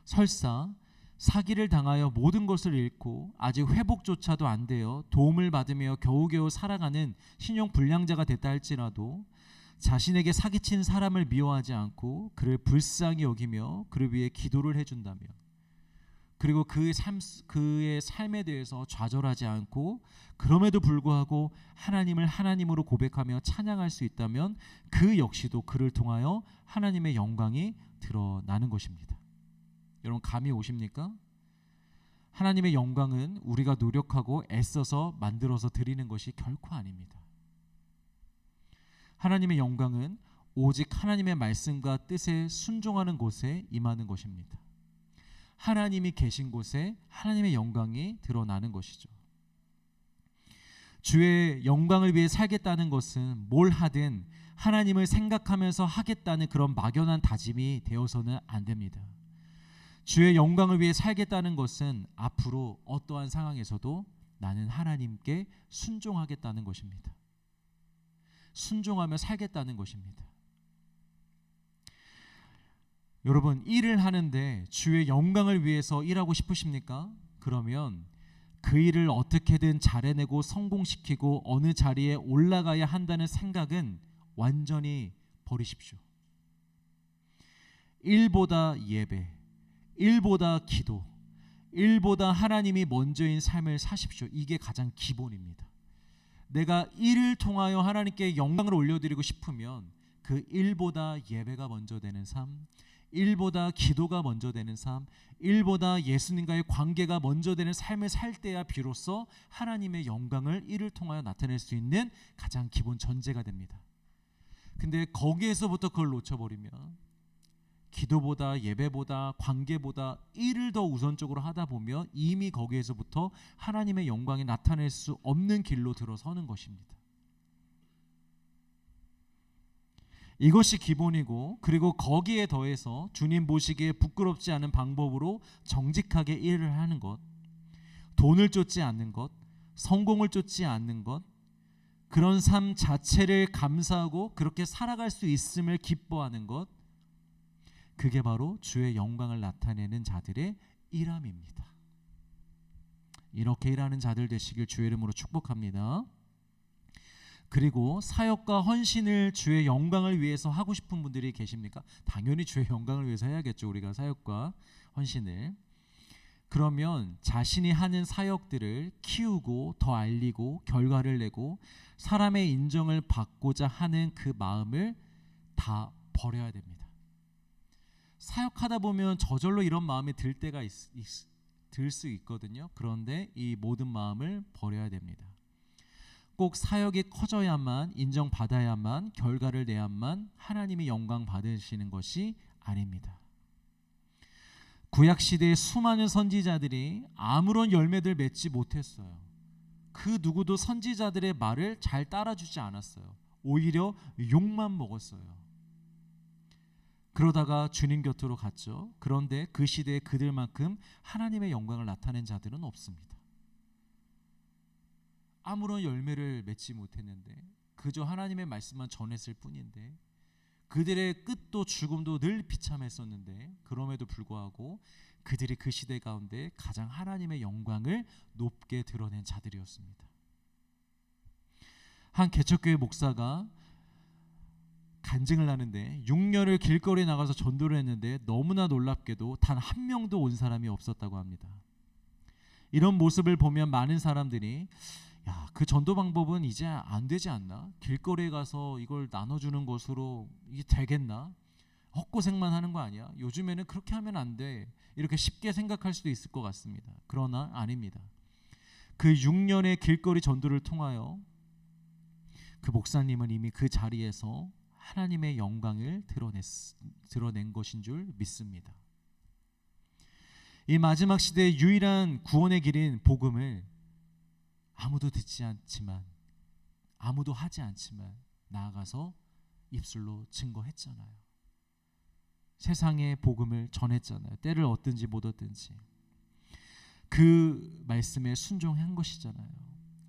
A: 설사 사기를 당하여 모든 것을 잃고 아직 회복조차도 안 되어 도움을 받으며 겨우겨우 살아가는 신용불량자가 됐다 할지라도 자신에게 사기친 사람을 미워하지 않고 그를 불쌍히 여기며 그를 위해 기도를 해준다면, 그리고 그의 삶에 대해서 좌절하지 않고 그럼에도 불구하고 하나님을 하나님으로 고백하며 찬양할 수 있다면 그 역시도 그를 통하여 하나님의 영광이 드러나는 것입니다. 여러분 감이 오십니까? 하나님의 영광은 우리가 노력하고 애써서 만들어서 드리는 것이 결코 아닙니다. 하나님의 영광은 오직 하나님의 말씀과 뜻에 순종하는 곳에 임하는 것입니다. 하나님이 계신 곳에 하나님의 영광이 드러나는 것이죠. 주의 영광을 위해 살겠다는 것은 뭘 하든 하나님을 생각하면서 하겠다는 그런 막연한 다짐이 되어서는 안 됩니다. 주의 영광을 위해 살겠다는 것은 앞으로 어떠한 상황에서도 나는 하나님께 순종하겠다는 것입니다. 순종하며 살겠다는 것입니다. 여러분 일을 하는데 주의 영광을 위해서 일하고 싶으십니까? 그러면 그 일을 어떻게든 잘해내고 성공시키고 어느 자리에 올라가야 한다는 생각은 완전히 버리십시오. 일보다 예배, 일보다 기도, 일보다 하나님이 먼저인 삶을 사십시오. 이게 가장 기본입니다. 내가 일을 통하여 하나님께 영광을 올려드리고 싶으면 그 일보다 예배가 먼저 되는 삶, 일보다 기도가 먼저 되는 삶, 일보다 예수님과의 관계가 먼저 되는 삶을 살 때야 비로소 하나님의 영광을 이를 통하여 나타낼 수 있는 가장 기본 전제가 됩니다. 근데 거기에서부터 그걸 놓쳐버리면 기도보다 예배보다 관계보다 일을 더 우선적으로 하다 보면 이미 거기에서부터 하나님의 영광이 나타낼 수 없는 길로 들어서는 것입니다. 이것이 기본이고, 그리고 거기에 더해서 주님 보시기에 부끄럽지 않은 방법으로 정직하게 일을 하는 것, 돈을 쫓지 않는 것, 성공을 쫓지 않는 것, 그런 삶 자체를 감사하고 그렇게 살아갈 수 있음을 기뻐하는 것, 그게 바로 주의 영광을 나타내는 자들의 일함입니다. 이렇게 일하는 자들 되시길 주의 이름으로 축복합니다. 그리고 사역과 헌신을 주의 영광을 위해서 하고 싶은 분들이 계십니까? 당연히 주의 영광을 위해서 해야겠죠. 우리가 사역과 헌신을. 그러면 자신이 하는 사역들을 키우고 더 알리고 결과를 내고 사람의 인정을 받고자 하는 그 마음을 다 버려야 됩니다. 사역하다 보면 저절로 이런 마음이 들 때가 들 수 있거든요. 그런데 이 모든 마음을 버려야 됩니다. 꼭 사역이 커져야만, 인정받아야만, 결과를 내야만 하나님이 영광 받으시는 것이 아닙니다. 구약시대의 수많은 선지자들이 아무런 열매들 맺지 못했어요. 그 누구도 선지자들의 말을 잘 따라주지 않았어요. 오히려 욕만 먹었어요. 그러다가 주님 곁으로 갔죠. 그런데 그 시대에 그들만큼 하나님의 영광을 나타낸 자들은 없습니다. 아무런 열매를 맺지 못했는데 그저 하나님의 말씀만 전했을 뿐인데, 그들의 끝도 죽음도 늘 비참했었는데 그럼에도 불구하고 그들이 그 시대 가운데 가장 하나님의 영광을 높게 드러낸 자들이었습니다. 한 개척교회 목사가 간증을 하는데 6년을 길거리에 나가서 전도를 했는데 너무나 놀랍게도 단 한 명도 온 사람이 없었다고 합니다. 이런 모습을 보면 많은 사람들이 야, 그 전도 방법은 이제 안 되지 않나? 길거리에 가서 이걸 나눠주는 것으로 이게 되겠나? 헛고생만 하는 거 아니야? 요즘에는 그렇게 하면 안 돼. 이렇게 쉽게 생각할 수도 있을 것 같습니다. 그러나 아닙니다. 그 6년의 길거리 전도를 통하여 그 목사님은 이미 그 자리에서 하나님의 영광을 드러낸 것인 줄 믿습니다. 이 마지막 시대의 유일한 구원의 길인 복음을 아무도 듣지 않지만, 아무도 하지 않지만 나아가서 입술로 증거했잖아요. 세상의 복음을 전했잖아요. 때를 얻든지 못 얻든지 그 말씀에 순종한 것이잖아요.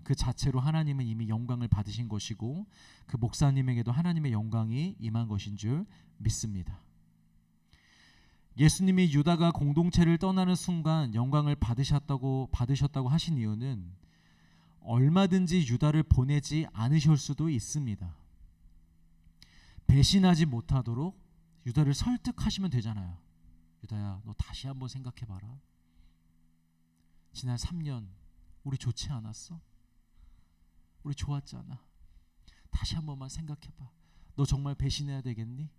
A: 그 자체로 하나님은 이미 영광을 받으신 것이고 그 목사님에게도 하나님의 영광이 임한 것인 줄 믿습니다. 예수님이 유다가 공동체를 떠나는 순간 영광을 받으셨다고 하신 이유는 얼마든지 유다를 보내지 않으실 수도 있습니다. 배신하지 못하도록 유다를 설득하시면 되잖아요. 유다야, 너 다시 한번 생각해봐라. 지난 3년 우리 좋지 않았어? 우리 좋았잖아. 다시 한 번만 생각해봐. 너 정말 배신해야 되겠니?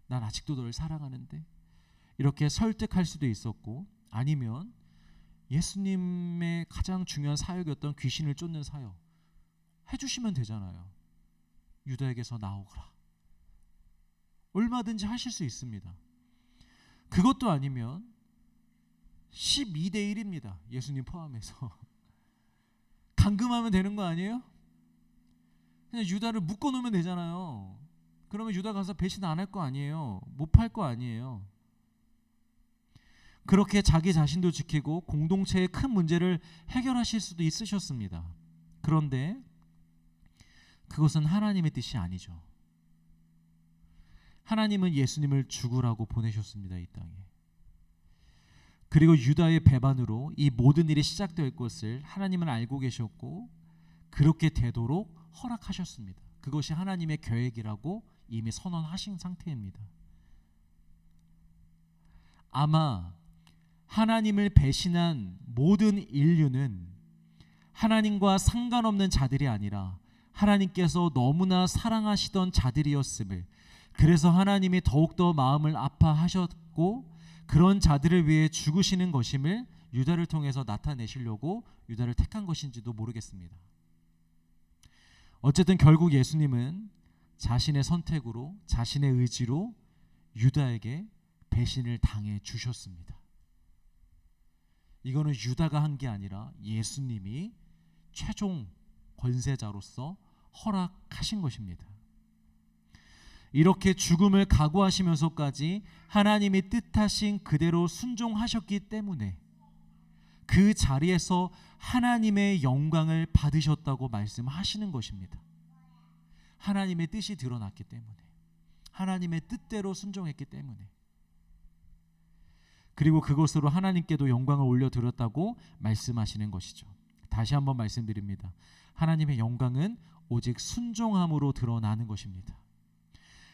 A: 난 아직도 너를 사랑하는데. 이렇게 설득할 수도 있었고, 아니면 예수님의 가장 중요한 사역이었던 귀신을 쫓는 사역 해주시면 되잖아요. 유다에게서 나오거라. 얼마든지 하실 수 있습니다. 그것도 아니면 12대 1입니다. 예수님 포함해서. 감금하면 되는 거 아니에요? 그냥 유다를 묶어놓으면 되잖아요. 그러면 유다 가서 배신 안 할 거 아니에요. 못 팔 거 아니에요. 그렇게 자기 자신도 지키고 공동체의 큰 문제를 해결하실 수도 있으셨습니다. 그런데 그것은 하나님의 뜻이 아니죠. 하나님은 예수님을 죽으라고 보내셨습니다. 이 땅에. 그리고 유다의 배반으로 이 모든 일이 시작될 것을 하나님은 알고 계셨고 그렇게 되도록 허락하셨습니다. 그것이 하나님의 계획이라고 이미 선언하신 상태입니다. 아마 하나님을 배신한 모든 인류는 하나님과 상관없는 자들이 아니라 하나님께서 너무나 사랑하시던 자들이었음을, 그래서 하나님이 더욱더 마음을 아파하셨고 그런 자들을 위해 죽으시는 것임을 유다를 통해서 나타내시려고 유다를 택한 것인지도 모르겠습니다. 어쨌든 결국 예수님은 자신의 선택으로, 자신의 의지로 유다에게 배신을 당해 주셨습니다. 이거는 유다가 한 게 아니라 예수님이 최종 권세자로서 허락하신 것입니다. 이렇게 죽음을 각오하시면서까지 하나님이 뜻하신 그대로 순종하셨기 때문에 그 자리에서 하나님의 영광을 받으셨다고 말씀하시는 것입니다. 하나님의 뜻이 드러났기 때문에, 하나님의 뜻대로 순종했기 때문에, 그리고 그것으로 하나님께도 영광을 올려드렸다고 말씀하시는 것이죠. 다시 한번 말씀드립니다. 하나님의 영광은 오직 순종함으로 드러나는 것입니다.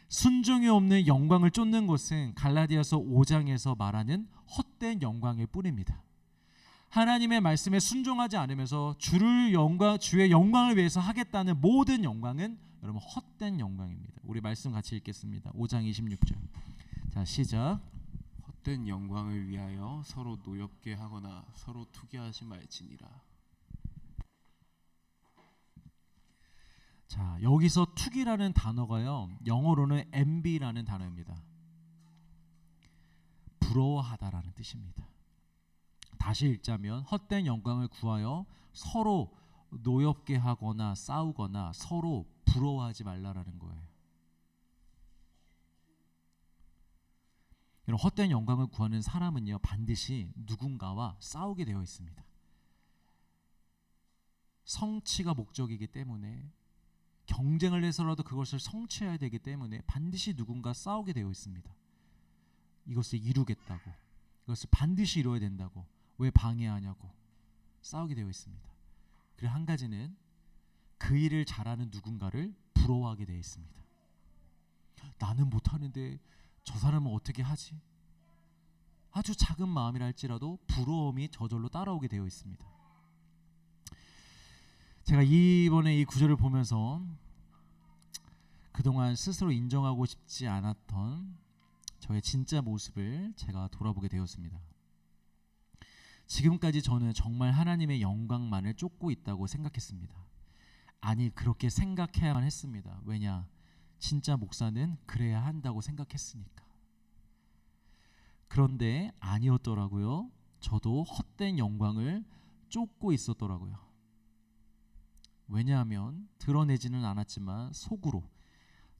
A: 순종이 없는 영광을 쫓는 것은 갈라디아서 5장에서 말하는 헛된 영광일 뿐입니다. 하나님의 말씀에 순종하지 않으면서 주의 영광을 위해서 하겠다는 모든 영광은 여러분 헛된 영광입니다. 우리 말씀 같이 읽겠습니다. 5장 26절. 자, 시작.
B: 헛된 영광을 위하여 서로 노엽게 하거나 서로 투기하지 말지니라.
A: 자, 여기서 투기라는 단어가요, 영어로는 envy라는 단어입니다. 부러워하다라는 뜻입니다. 다시 읽자면 헛된 영광을 구하여 서로 노엽게 하거나 싸우거나 서로 부러워하지 말라라는 거예요. 이런 헛된 영광을 구하는 사람은요, 반드시 누군가와 싸우게 되어 있습니다. 성취가 목적이기 때문에, 경쟁을 해서라도 그것을 성취해야 되기 때문에 반드시 누군가 싸우게 되어 있습니다. 이것을 이루겠다고, 이것을 반드시 이루어야 된다고, 왜 방해하냐고 싸우게 되어 있습니다. 그리고 한 가지는 그 일을 잘하는 누군가를 부러워하게 되어 있습니다. 나는 못하는데 저 사람은 어떻게 하지? 아주 작은 마음이라 할지라도 부러움이 저절로 따라오게 되어 있습니다. 제가 이번에 이 구절을 보면서 그동안 스스로 인정하고 싶지 않았던 저의 진짜 모습을 제가 돌아보게 되었습니다. 지금까지 저는 정말 하나님의 영광만을 쫓고 있다고 생각했습니다. 아니, 그렇게 생각해야만 했습니다. 왜냐? 진짜 목사는 그래야 한다고 생각했으니까. 그런데 아니었더라고요. 저도 헛된 영광을 쫓고 있었더라고요. 왜냐하면 드러내지는 않았지만 속으로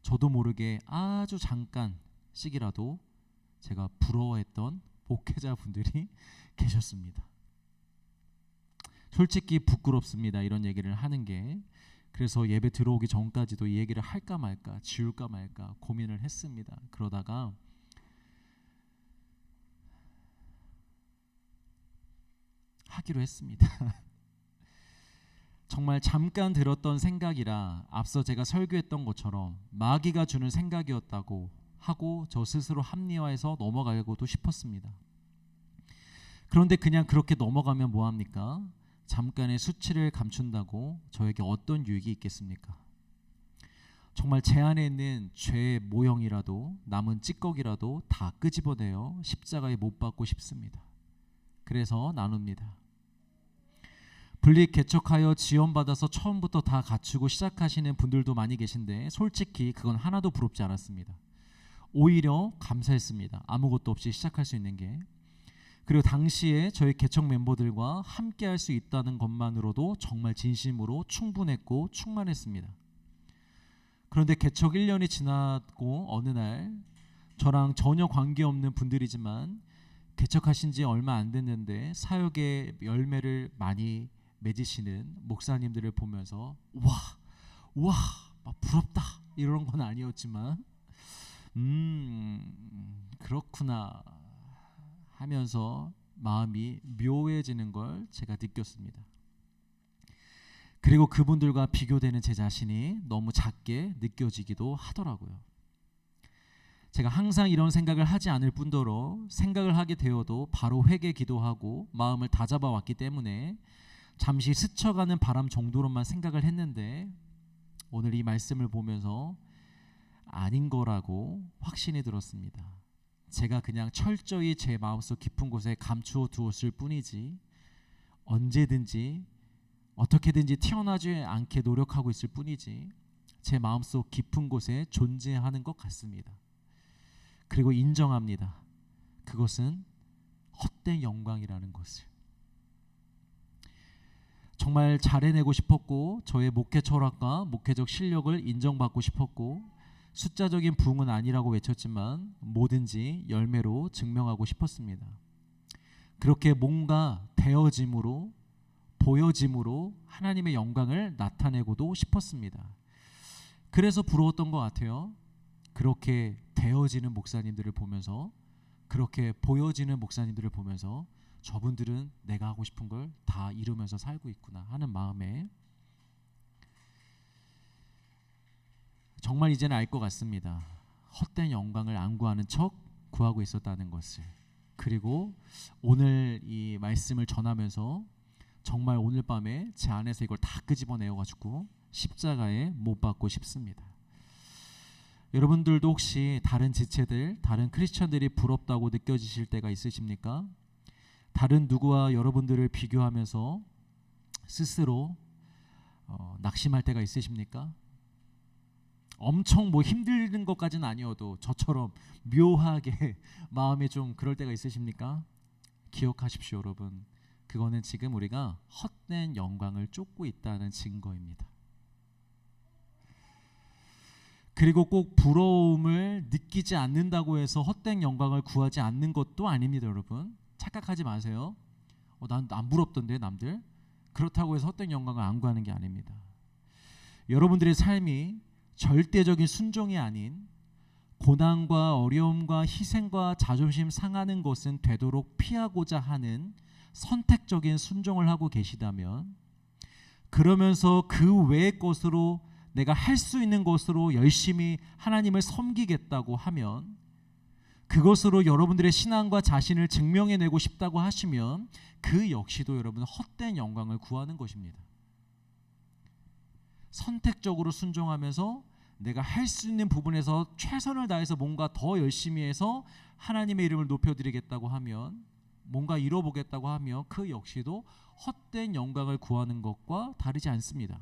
A: 저도 모르게 아주 잠깐씩이라도 제가 부러워했던 목회자분들이 계셨습니다. 솔직히 부끄럽습니다. 이런 얘기를 하는 게. 그래서 예배 들어오기 전까지도 이 얘기를 할까 말까, 지울까 말까 고민을 했습니다. 그러다가 하기로 했습니다. 정말 잠깐 들었던 생각이라 앞서 제가 설교했던 것처럼 마귀가 주는 생각이었다고 하고 저 스스로 합리화해서 넘어가고도 싶었습니다. 그런데 그냥 그렇게 넘어가면 뭐합니까? 잠깐의 수치를 감춘다고 저에게 어떤 유익이 있겠습니까? 정말 제 안에 있는 죄의 모형이라도 남은 찌꺼기라도 다 끄집어내어 십자가에 못 박고 싶습니다. 그래서 나눕니다. 분리 개척하여 지원받아서 처음부터 다 갖추고 시작하시는 분들도 많이 계신데 솔직히 그건 하나도 부럽지 않았습니다. 오히려 감사했습니다. 아무것도 없이 시작할 수 있는 게. 그리고 당시에 저희 개척 멤버들과 함께 할 수 있다는 것만으로도 정말 진심으로 충분했고 충만했습니다. 그런데 개척 1년이 지났고 어느 날 저랑 전혀 관계없는 분들이지만 개척하신 지 얼마 안 됐는데 사역의 열매를 많이 맺으시는 목사님들을 보면서 와 막 부럽다 이런 건 아니었지만 그렇구나 하면서 마음이 묘해지는 걸 제가 느꼈습니다. 그리고 그분들과 비교되는 제 자신이 너무 작게 느껴지기도 하더라고요. 제가 항상 이런 생각을 하지 않을 뿐더러 생각을 하게 되어도 바로 회개 기도하고 마음을 다잡아 왔기 때문에 잠시 스쳐가는 바람 정도로만 생각을 했는데 오늘 이 말씀을 보면서 아닌 거라고 확신이 들었습니다. 제가 그냥 철저히 제 마음속 깊은 곳에 감추어 두었을 뿐이지 언제든지 어떻게든지 튀어나오지 않게 노력하고 있을 뿐이지 제 마음속 깊은 곳에 존재하는 것 같습니다. 그리고 인정합니다. 그것은 헛된 영광이라는 것을. 정말 잘해내고 싶었고 저의 목회 철학과 목회적 실력을 인정받고 싶었고 숫자적인 부흥은 아니라고 외쳤지만 뭐든지 열매로 증명하고 싶었습니다. 그렇게 뭔가 되어짐으로 보여짐으로 하나님의 영광을 나타내고도 싶었습니다. 그래서 부러웠던 것 같아요. 그렇게 되어지는 목사님들을 보면서 그렇게 보여지는 목사님들을 보면서 저분들은 내가 하고 싶은 걸 다 이루면서 살고 있구나 하는 마음에 정말 이제는 알 것 같습니다. 헛된 영광을 안 구하는 척 구하고 있었다는 것을. 그리고 오늘 이 말씀을 전하면서 정말 오늘 밤에 제 안에서 이걸 다 끄집어내어가지고 십자가에 못 박고 싶습니다. 여러분들도 혹시 다른 지체들, 다른 크리스천들이 부럽다고 느껴지실 때가 있으십니까? 다른 누구와 여러분들을 비교하면서 스스로 낙심할 때가 있으십니까? 엄청 뭐 힘든 것까지는 아니어도 저처럼 묘하게 마음이 좀 그럴 때가 있으십니까? 기억하십시오, 여러분. 그거는 지금 우리가 헛된 영광을 쫓고 있다는 증거입니다. 그리고 꼭 부러움을 느끼지 않는다고 해서 헛된 영광을 구하지 않는 것도 아닙니다, 여러분. 착각하지 마세요. 난 안 부럽던데 남들. 그렇다고 해서 헛된 영광을 안 구하는 게 아닙니다. 여러분들의 삶이 절대적인 순종이 아닌 고난과 어려움과 희생과 자존심 상하는 것은 되도록 피하고자 하는 선택적인 순종을 하고 계시다면, 그러면서 그 외의 것으로 내가 할 수 있는 것으로 열심히 하나님을 섬기겠다고 하면, 그것으로 여러분들의 신앙과 자신을 증명해내고 싶다고 하시면 그 역시도 여러분 헛된 영광을 구하는 것입니다. 선택적으로 순종하면서 내가 할 수 있는 부분에서 최선을 다해서 뭔가 더 열심히 해서 하나님의 이름을 높여드리겠다고 하면, 뭔가 이뤄보겠다고 하며 그 역시도 헛된 영광을 구하는 것과 다르지 않습니다.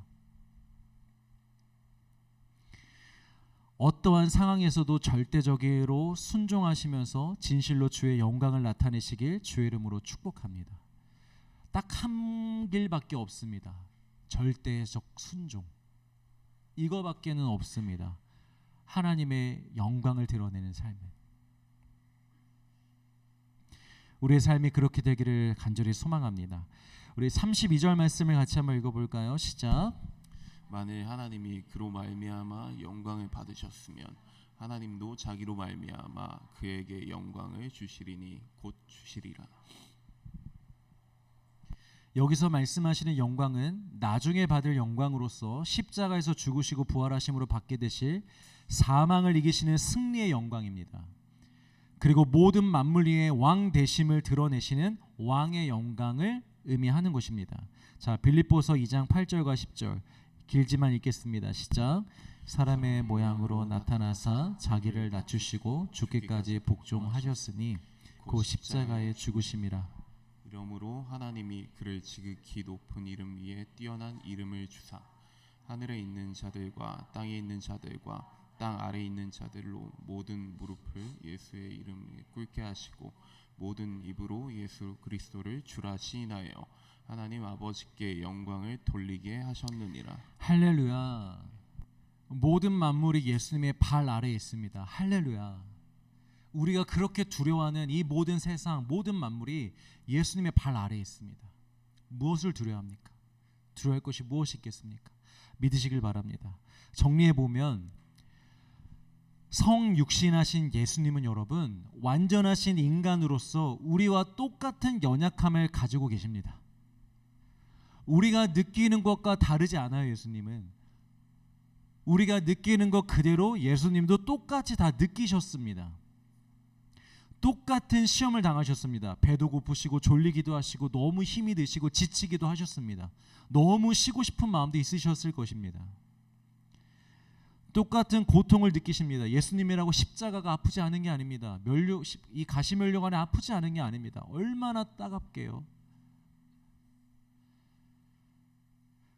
A: 어떠한 상황에서도 절대적으로 순종하시면서 진실로 주의 영광을 나타내시길 주의 이름으로 축복합니다. 딱 한 길밖에 없습니다. 절대적 순종. 이거밖에는 없습니다. 하나님의 영광을 드러내는 삶은. 우리의 삶이 그렇게 되기를 간절히 소망합니다. 우리 32절 말씀을 같이 한번 읽어볼까요? 시작.
B: 만일 하나님이 그로 말미암아 영광을 받으셨으면 하나님도 자기로 말미암아 그에게 영광을 주시리니 곧 주시리라.
A: 여기서 말씀하시는 영광은 나중에 받을 영광으로서 십자가에서 죽으시고 부활하심으로 받게 되실 사망을 이기시는 승리의 영광입니다. 그리고 모든 만물 위에 왕 되심을 드러내시는 왕의 영광을 의미하는 것입니다. 자, 빌립보서 2장 8절과 10절 길지만 읽겠습니다. 시작. 사람의 모양으로 나타나사 자기를 낮추시고 죽기까지 복종하셨으니 곧 십자가에 죽으심이라.
B: 이러므로 하나님이 그를 지극히 높은 이름 위에 뛰어난 이름을 주사 하늘에 있는 자들과 땅에 있는 자들과 땅 아래에 있는 자들로 모든 무릎을 예수의 이름에 꿇게 하시고 모든 입으로 예수 그리스도를 주라 시인하여 하나님 아버지께 영광을 돌리게 하셨느니라.
A: 할렐루야. 모든 만물이 예수님의 발 아래에 있습니다. 할렐루야. 우리가 그렇게 두려워하는 이 모든 세상, 모든 만물이 예수님의 발 아래에 있습니다. 무엇을 두려워합니까? 두려워할 것이 무엇이 있겠습니까? 믿으시길 바랍니다. 정리해보면 성육신하신 예수님은 여러분 완전하신 인간으로서 우리와 똑같은 연약함을 가지고 계십니다. 우리가 느끼는 것과 다르지 않아요. 예수님은 우리가 느끼는 것 그대로 예수님도 똑같이 다 느끼셨습니다. 똑같은 시험을 당하셨습니다. 배도 고프시고 졸리기도 하시고 너무 힘이 드시고 지치기도 하셨습니다. 너무 쉬고 싶은 마음도 있으셨을 것입니다. 똑같은 고통을 느끼십니다. 예수님이라고 십자가가 아프지 않은 게 아닙니다. 이 가시면류관이 아프지 않은 게 아닙니다. 얼마나 따갑게요.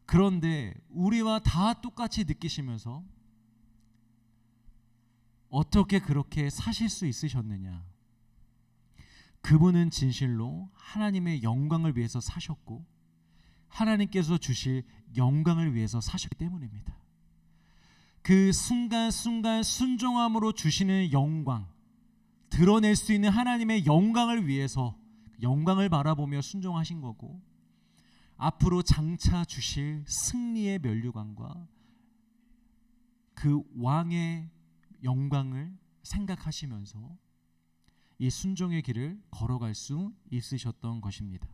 A: 그런데 우리와 다 똑같이 느끼시면서 어떻게 그렇게 사실 수 있으셨느냐? 그분은 진실로 하나님의 영광을 위해서 사셨고 하나님께서 주실 영광을 위해서 사셨기 때문입니다. 그 순간순간 순종함으로 주시는 영광, 드러낼 수 있는 하나님의 영광을 위해서 영광을 바라보며 순종하신 거고, 앞으로 장차 주실 승리의 면류관과 그 왕의 영광을 생각하시면서 이 순종의 길을 걸어갈 수 있으셨던 것입니다.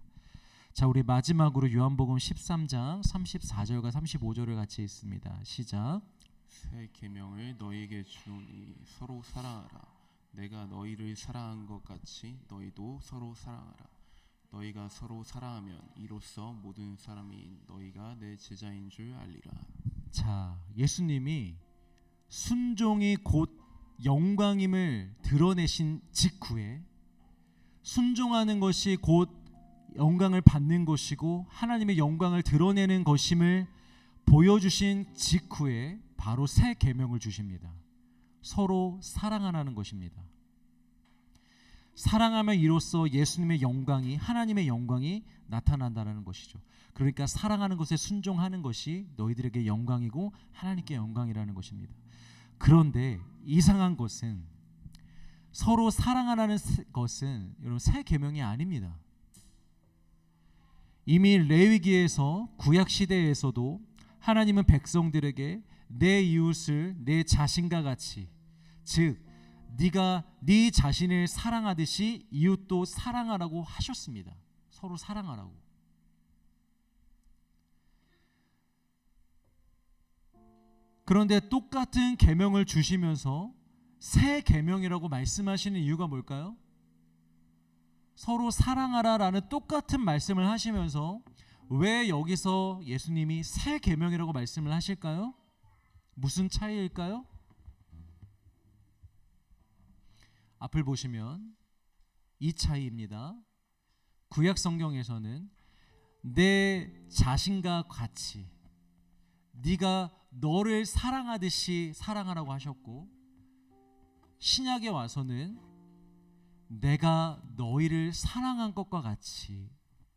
A: 자, 우리 마지막으로 요한복음 13장 34절과 35절을 같이 읽습니다. 시작.
B: 새 계명을 너희에게 주노니 서로 사랑하라. 내가 너희를 사랑한 것 같이 너희도 서로 사랑하라. 너희가 서로 사랑하면 이로써 모든 사람이 너희가 내 제자인 줄 알리라.
A: 자, 예수님이 순종이 곧 영광임을 드러내신 직후에, 순종하는 것이 곧 영광을 받는 것이고 하나님의 영광을 드러내는 것임을 보여주신 직후에 바로 새 계명을 주십니다. 서로 사랑하라는 것입니다. 사랑하면 이로써 예수님의 영광이, 하나님의 영광이 나타난다는 것이죠. 그러니까 사랑하는 것에 순종하는 것이 너희들에게 영광이고 하나님께 영광이라는 것입니다. 그런데 이상한 것은 서로 사랑하라는 것은 여러분 새 계명이 아닙니다. 이미 레위기에서 구약 시대에서도 하나님은 백성들에게 내 이웃을 내 자신과 같이, 즉 네가 네 자신을 사랑하듯이 이웃도 사랑하라고 하셨습니다. 서로 사랑하라고. 그런데 똑같은 계명을 주시면서 새 계명이라고 말씀하시는 이유가 뭘까요? 서로 사랑하라라는 똑같은 말씀을 하시면서 왜 여기서 예수님이 새 계명이라고 말씀을 하실까요? 무슨 차이일까요? 앞을 보시면 이 차이입니다. 구약 성경에서는 내 자신과 같이, 네가 너를 사랑하듯이 사랑하라고 하셨고, 신약에 와서는 내가 너희를 사랑한 것과 같이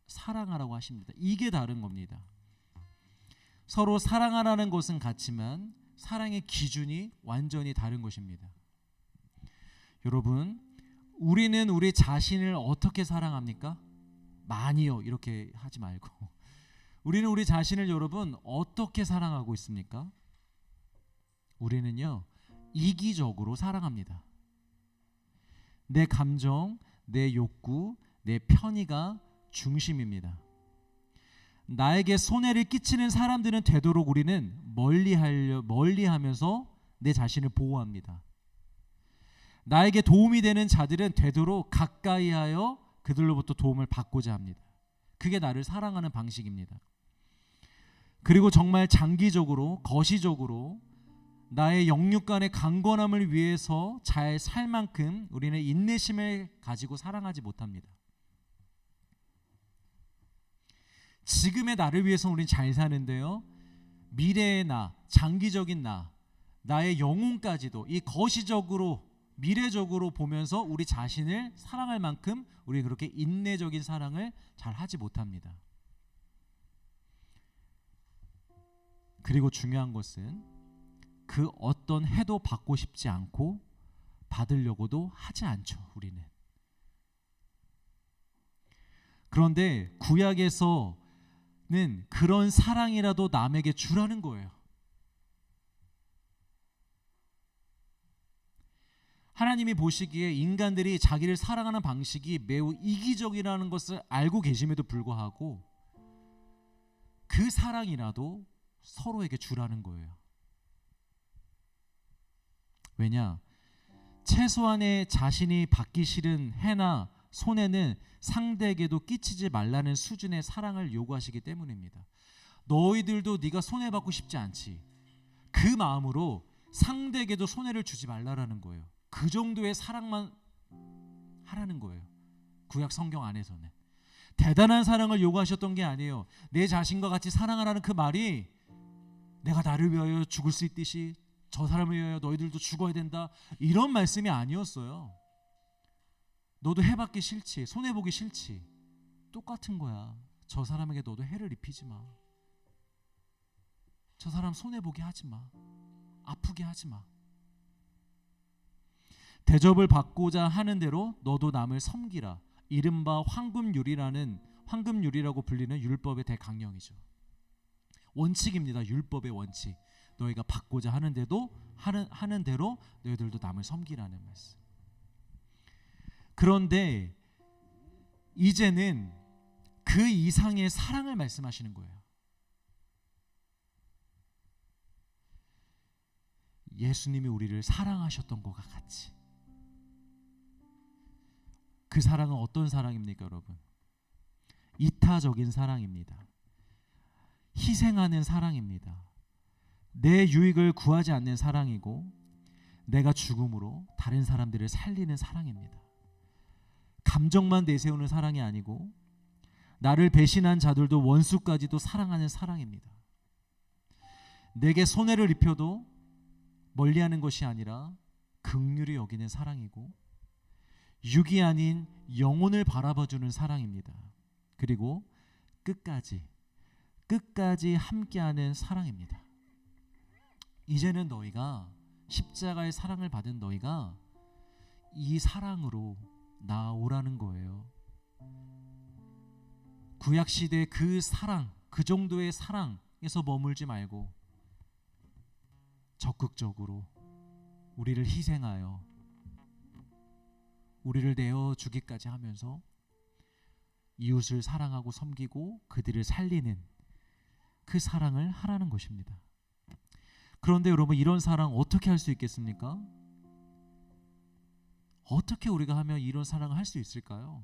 A: 사랑하라고 하십니다. 이게 다른 겁니다. 서로 사랑하라는 것은 같지만 사랑의 기준이 완전히 다른 것입니다. 여러분, 우리는 우리 자신을 어떻게 사랑합니까? 많이요, 이렇게 하지 말고 우리는 우리 자신을 여러분 어떻게 사랑하고 있습니까? 우리는요 이기적으로 사랑합니다. 내 감정, 내 욕구, 내 편의가 중심입니다. 나에게 손해를 끼치는 사람들은 되도록 우리는 멀리하면서 내 자신을 보호합니다. 나에게 도움이 되는 자들은 되도록 가까이하여 그들로부터 도움을 받고자 합니다. 그게 나를 사랑하는 방식입니다. 그리고 정말 장기적으로, 거시적으로 나의 영육간의 강건함을 위해서 잘 살 만큼 우리는 인내심을 가지고 사랑하지 못합니다. 지금의 나를 위해서 우리는 잘 사는데요, 미래의 나, 장기적인 나, 나의 영혼까지도 이 거시적으로, 미래적으로 보면서 우리 자신을 사랑할 만큼 우리 그렇게 인내적인 사랑을 잘 하지 못합니다. 그리고 중요한 것은 그 어떤 해도 받고 싶지 않고 받으려고도 하지 않죠, 우리는. 그런데 구약에서는 그런 사랑이라도 남에게 주라는 거예요. 하나님이 보시기에 인간들이 자기를 사랑하는 방식이 매우 이기적이라는 것을 알고 계심에도 불구하고 그 사랑이라도 서로에게 주라는 거예요. 왜냐? 최소한의 자신이 받기 싫은 해나 손해는 상대에게도 끼치지 말라는 수준의 사랑을 요구하시기 때문입니다. 너희들도 네가 손해받고 싶지 않지. 그 마음으로 상대에게도 손해를 주지 말라라는 거예요. 그 정도의 사랑만 하라는 거예요. 구약 성경 안에서는 대단한 사랑을 요구하셨던 게 아니에요. 내 자신과 같이 사랑하라는 그 말이 내가 나를 위하여 죽을 수 있듯이 저 사람을 위하여 너희들도 죽어야 된다, 이런 말씀이 아니었어요. 너도 해받기 싫지, 손해보기 싫지, 똑같은 거야. 저 사람에게 너도 해를 입히지 마. 저 사람 손해보게 하지 마. 아프게 하지 마. 대접을 받고자 하는 대로 너도 남을 섬기라. 이른바 황금률이라고 불리는 율법의 대강령이죠. 원칙입니다. 율법의 원칙. 너희가 받고자 하는데도 하는 대로 너희들도 남을 섬기라는 말씀. 그런데 이제는 그 이상의 사랑을 말씀하시는 거예요. 예수님이 우리를 사랑하셨던 것과 같이. 그 사랑은 어떤 사랑입니까, 여러분? 이타적인 사랑입니다. 희생하는 사랑입니다. 내 유익을 구하지 않는 사랑이고, 내가 죽음으로 다른 사람들을 살리는 사랑입니다. 감정만 내세우는 사랑이 아니고 나를 배신한 자들도 원수까지도 사랑하는 사랑입니다. 내게 손해를 입혀도 멀리하는 것이 아니라 긍휼히 여기는 사랑이고, 육이 아닌 영혼을 바라봐주는 사랑입니다. 그리고 끝까지 함께하는 사랑입니다. 이제는 너희가, 십자가의 사랑을 받은 너희가 이 사랑으로 나오라는 거예요. 구약시대의 그 사랑, 그 정도의 사랑에서 머물지 말고 적극적으로 우리를 희생하여 우리를 내어주기까지 하면서 이웃을 사랑하고 섬기고 그들을 살리는 그 사랑을 하라는 것입니다. 그런데 여러분, 이런 사랑 어떻게 할 수 있겠습니까? 어떻게 우리가 하면 이런 사랑을 할 수 있을까요?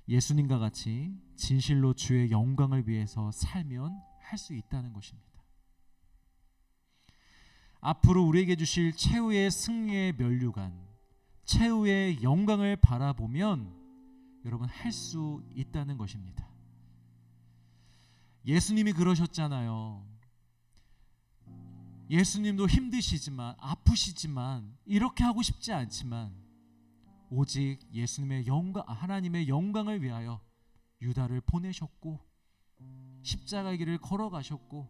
A: 예수님과 같이 진실로 주의 영광을 위해서 살면 할 수 있다는 것입니다. 앞으로 우리에게 주실 최후의 승리의 면류관, 최후의 영광을 바라보면 여러분 할 수 있다는 것입니다. 예수님이 그러셨잖아요. 예수님도 힘드시지만, 아프시지만, 이렇게 하고 싶지 않지만 오직 예수님의 영광, 하나님의 영광을 위하여 유다를 보내셨고 십자가의 길을 걸어가셨고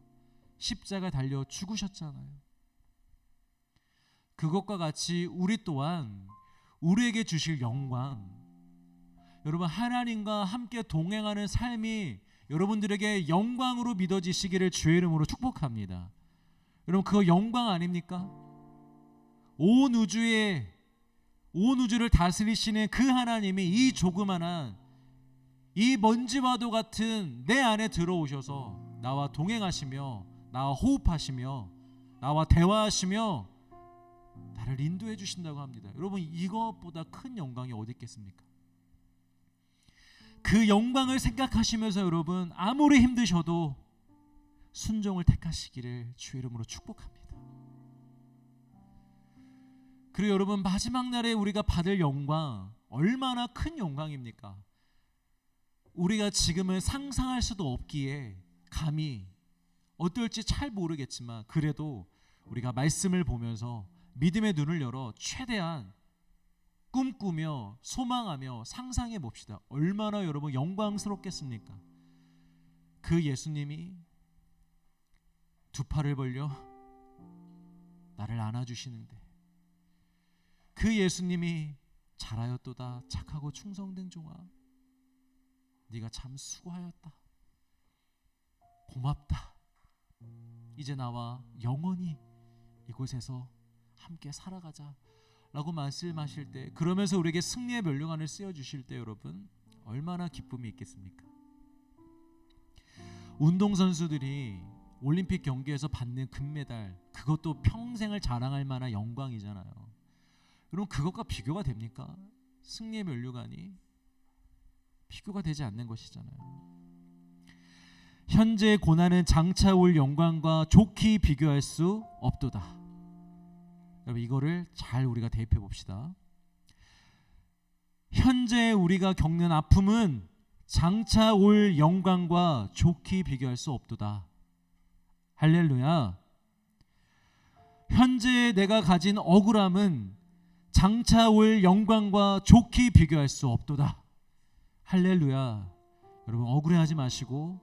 A: 십자가에 달려 죽으셨잖아요. 그것과 같이 우리 또한 우리에게 주실 영광, 여러분 하나님과 함께 동행하는 삶이 여러분들에게 영광으로 믿어지시기를 주의 이름으로 축복합니다. 여러분, 그거 영광 아닙니까? 온 우주를 다스리시는 그 하나님이 이 조그만한 이 먼지와도 같은 내 안에 들어오셔서 나와 동행하시며 나와 호흡하시며 나와 대화하시며 나를 인도해 주신다고 합니다. 여러분, 이것보다 큰 영광이 어디 있겠습니까? 그 영광을 생각하시면서 여러분 아무리 힘드셔도 순종을 택하시기를 주의 이름으로 축복합니다. 그리고 여러분, 마지막 날에 우리가 받을 영광, 얼마나 큰 영광입니까? 우리가 지금은 상상할 수도 없기에 감히 어떨지 잘 모르겠지만, 그래도 우리가 말씀을 보면서 믿음의 눈을 열어 최대한 꿈꾸며 소망하며 상상해 봅시다. 얼마나 여러분 영광스럽겠습니까? 그 예수님이 두 팔을 벌려 나를 안아주시는데, 그 예수님이 잘하였도다 착하고 충성된 종아, 네가 참 수고하였다, 고맙다, 이제 나와 영원히 이곳에서 함께 살아가자 라고 말씀하실 때, 그러면서 우리에게 승리의 면류관을 씌워주실 때 여러분 얼마나 기쁨이 있겠습니까? 운동선수들이 올림픽 경기에서 받는 금메달, 그것도 평생을 자랑할 만한 영광이잖아요. 그럼 그것과 비교가 됩니까? 승리의 면류관이 비교가 되지 않는 것이잖아요. 현재의 고난은 장차 올 영광과 좋게 비교할 수 없도다. 여러분, 이거를 잘 우리가 대입해 봅시다. 현재 우리가 겪는 아픔은 장차 올 영광과 좋게 비교할 수 없도다. 할렐루야. 현재 내가 가진 억울함은 장차 올 영광과 좋게 비교할 수 없도다. 할렐루야. 여러분, 억울해하지 마시고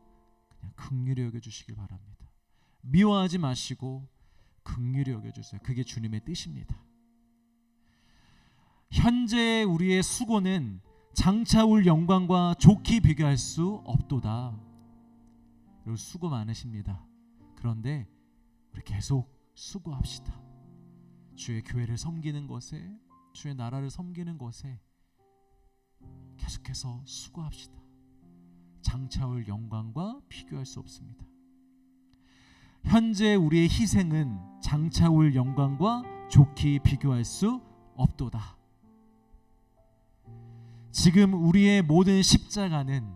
A: 그냥 긍휼히 여겨주시길 바랍니다. 미워하지 마시고 긍휼히 여겨주세요. 그게 주님의 뜻입니다. 현재 우리의 수고는 장차 올 영광과 좋게 비교할 수 없도다. 여러분, 수고 많으십니다. 그런데 우리 계속 수고합시다. 주의 교회를 섬기는 것에, 주의 나라를 섬기는 것에 계속해서 수고합시다. 장차 올 영광과 비교할 수 없습니다. 현재 우리의 희생은 장차 올 영광과 좋게 비교할 수 없도다. 지금 우리의 모든 십자가는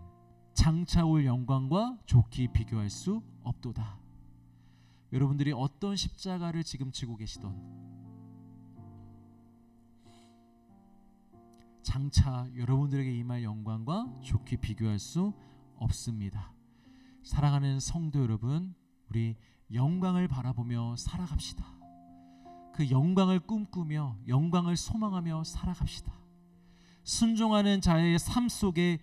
A: 장차 올 영광과 좋게 비교할 수 없도다. 여러분들이 어떤 십자가를 지금 지고 계시던 장차 여러분들에게 임할 영광과 좋게 비교할 수 없습니다. 사랑하는 성도 여러분, 우리 영광을 바라보며 살아갑시다. 그 영광을 꿈꾸며 영광을 소망하며 살아갑시다. 순종하는 자의 삶 속에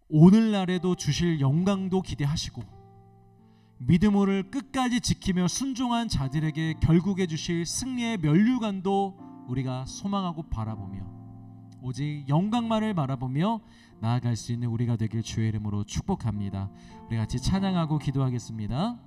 A: 오늘날에도 주실 영광도 기대하시고, 믿음을 끝까지 지키며 순종한 자들에게 결국에 주실 승리의 면류관도 우리가 소망하고 바라보며 오직 영광만을 바라보며 나아갈 수 있는 우리가 되길 주의 이름으로 축복합니다. 우리 같이 찬양하고 기도하겠습니다.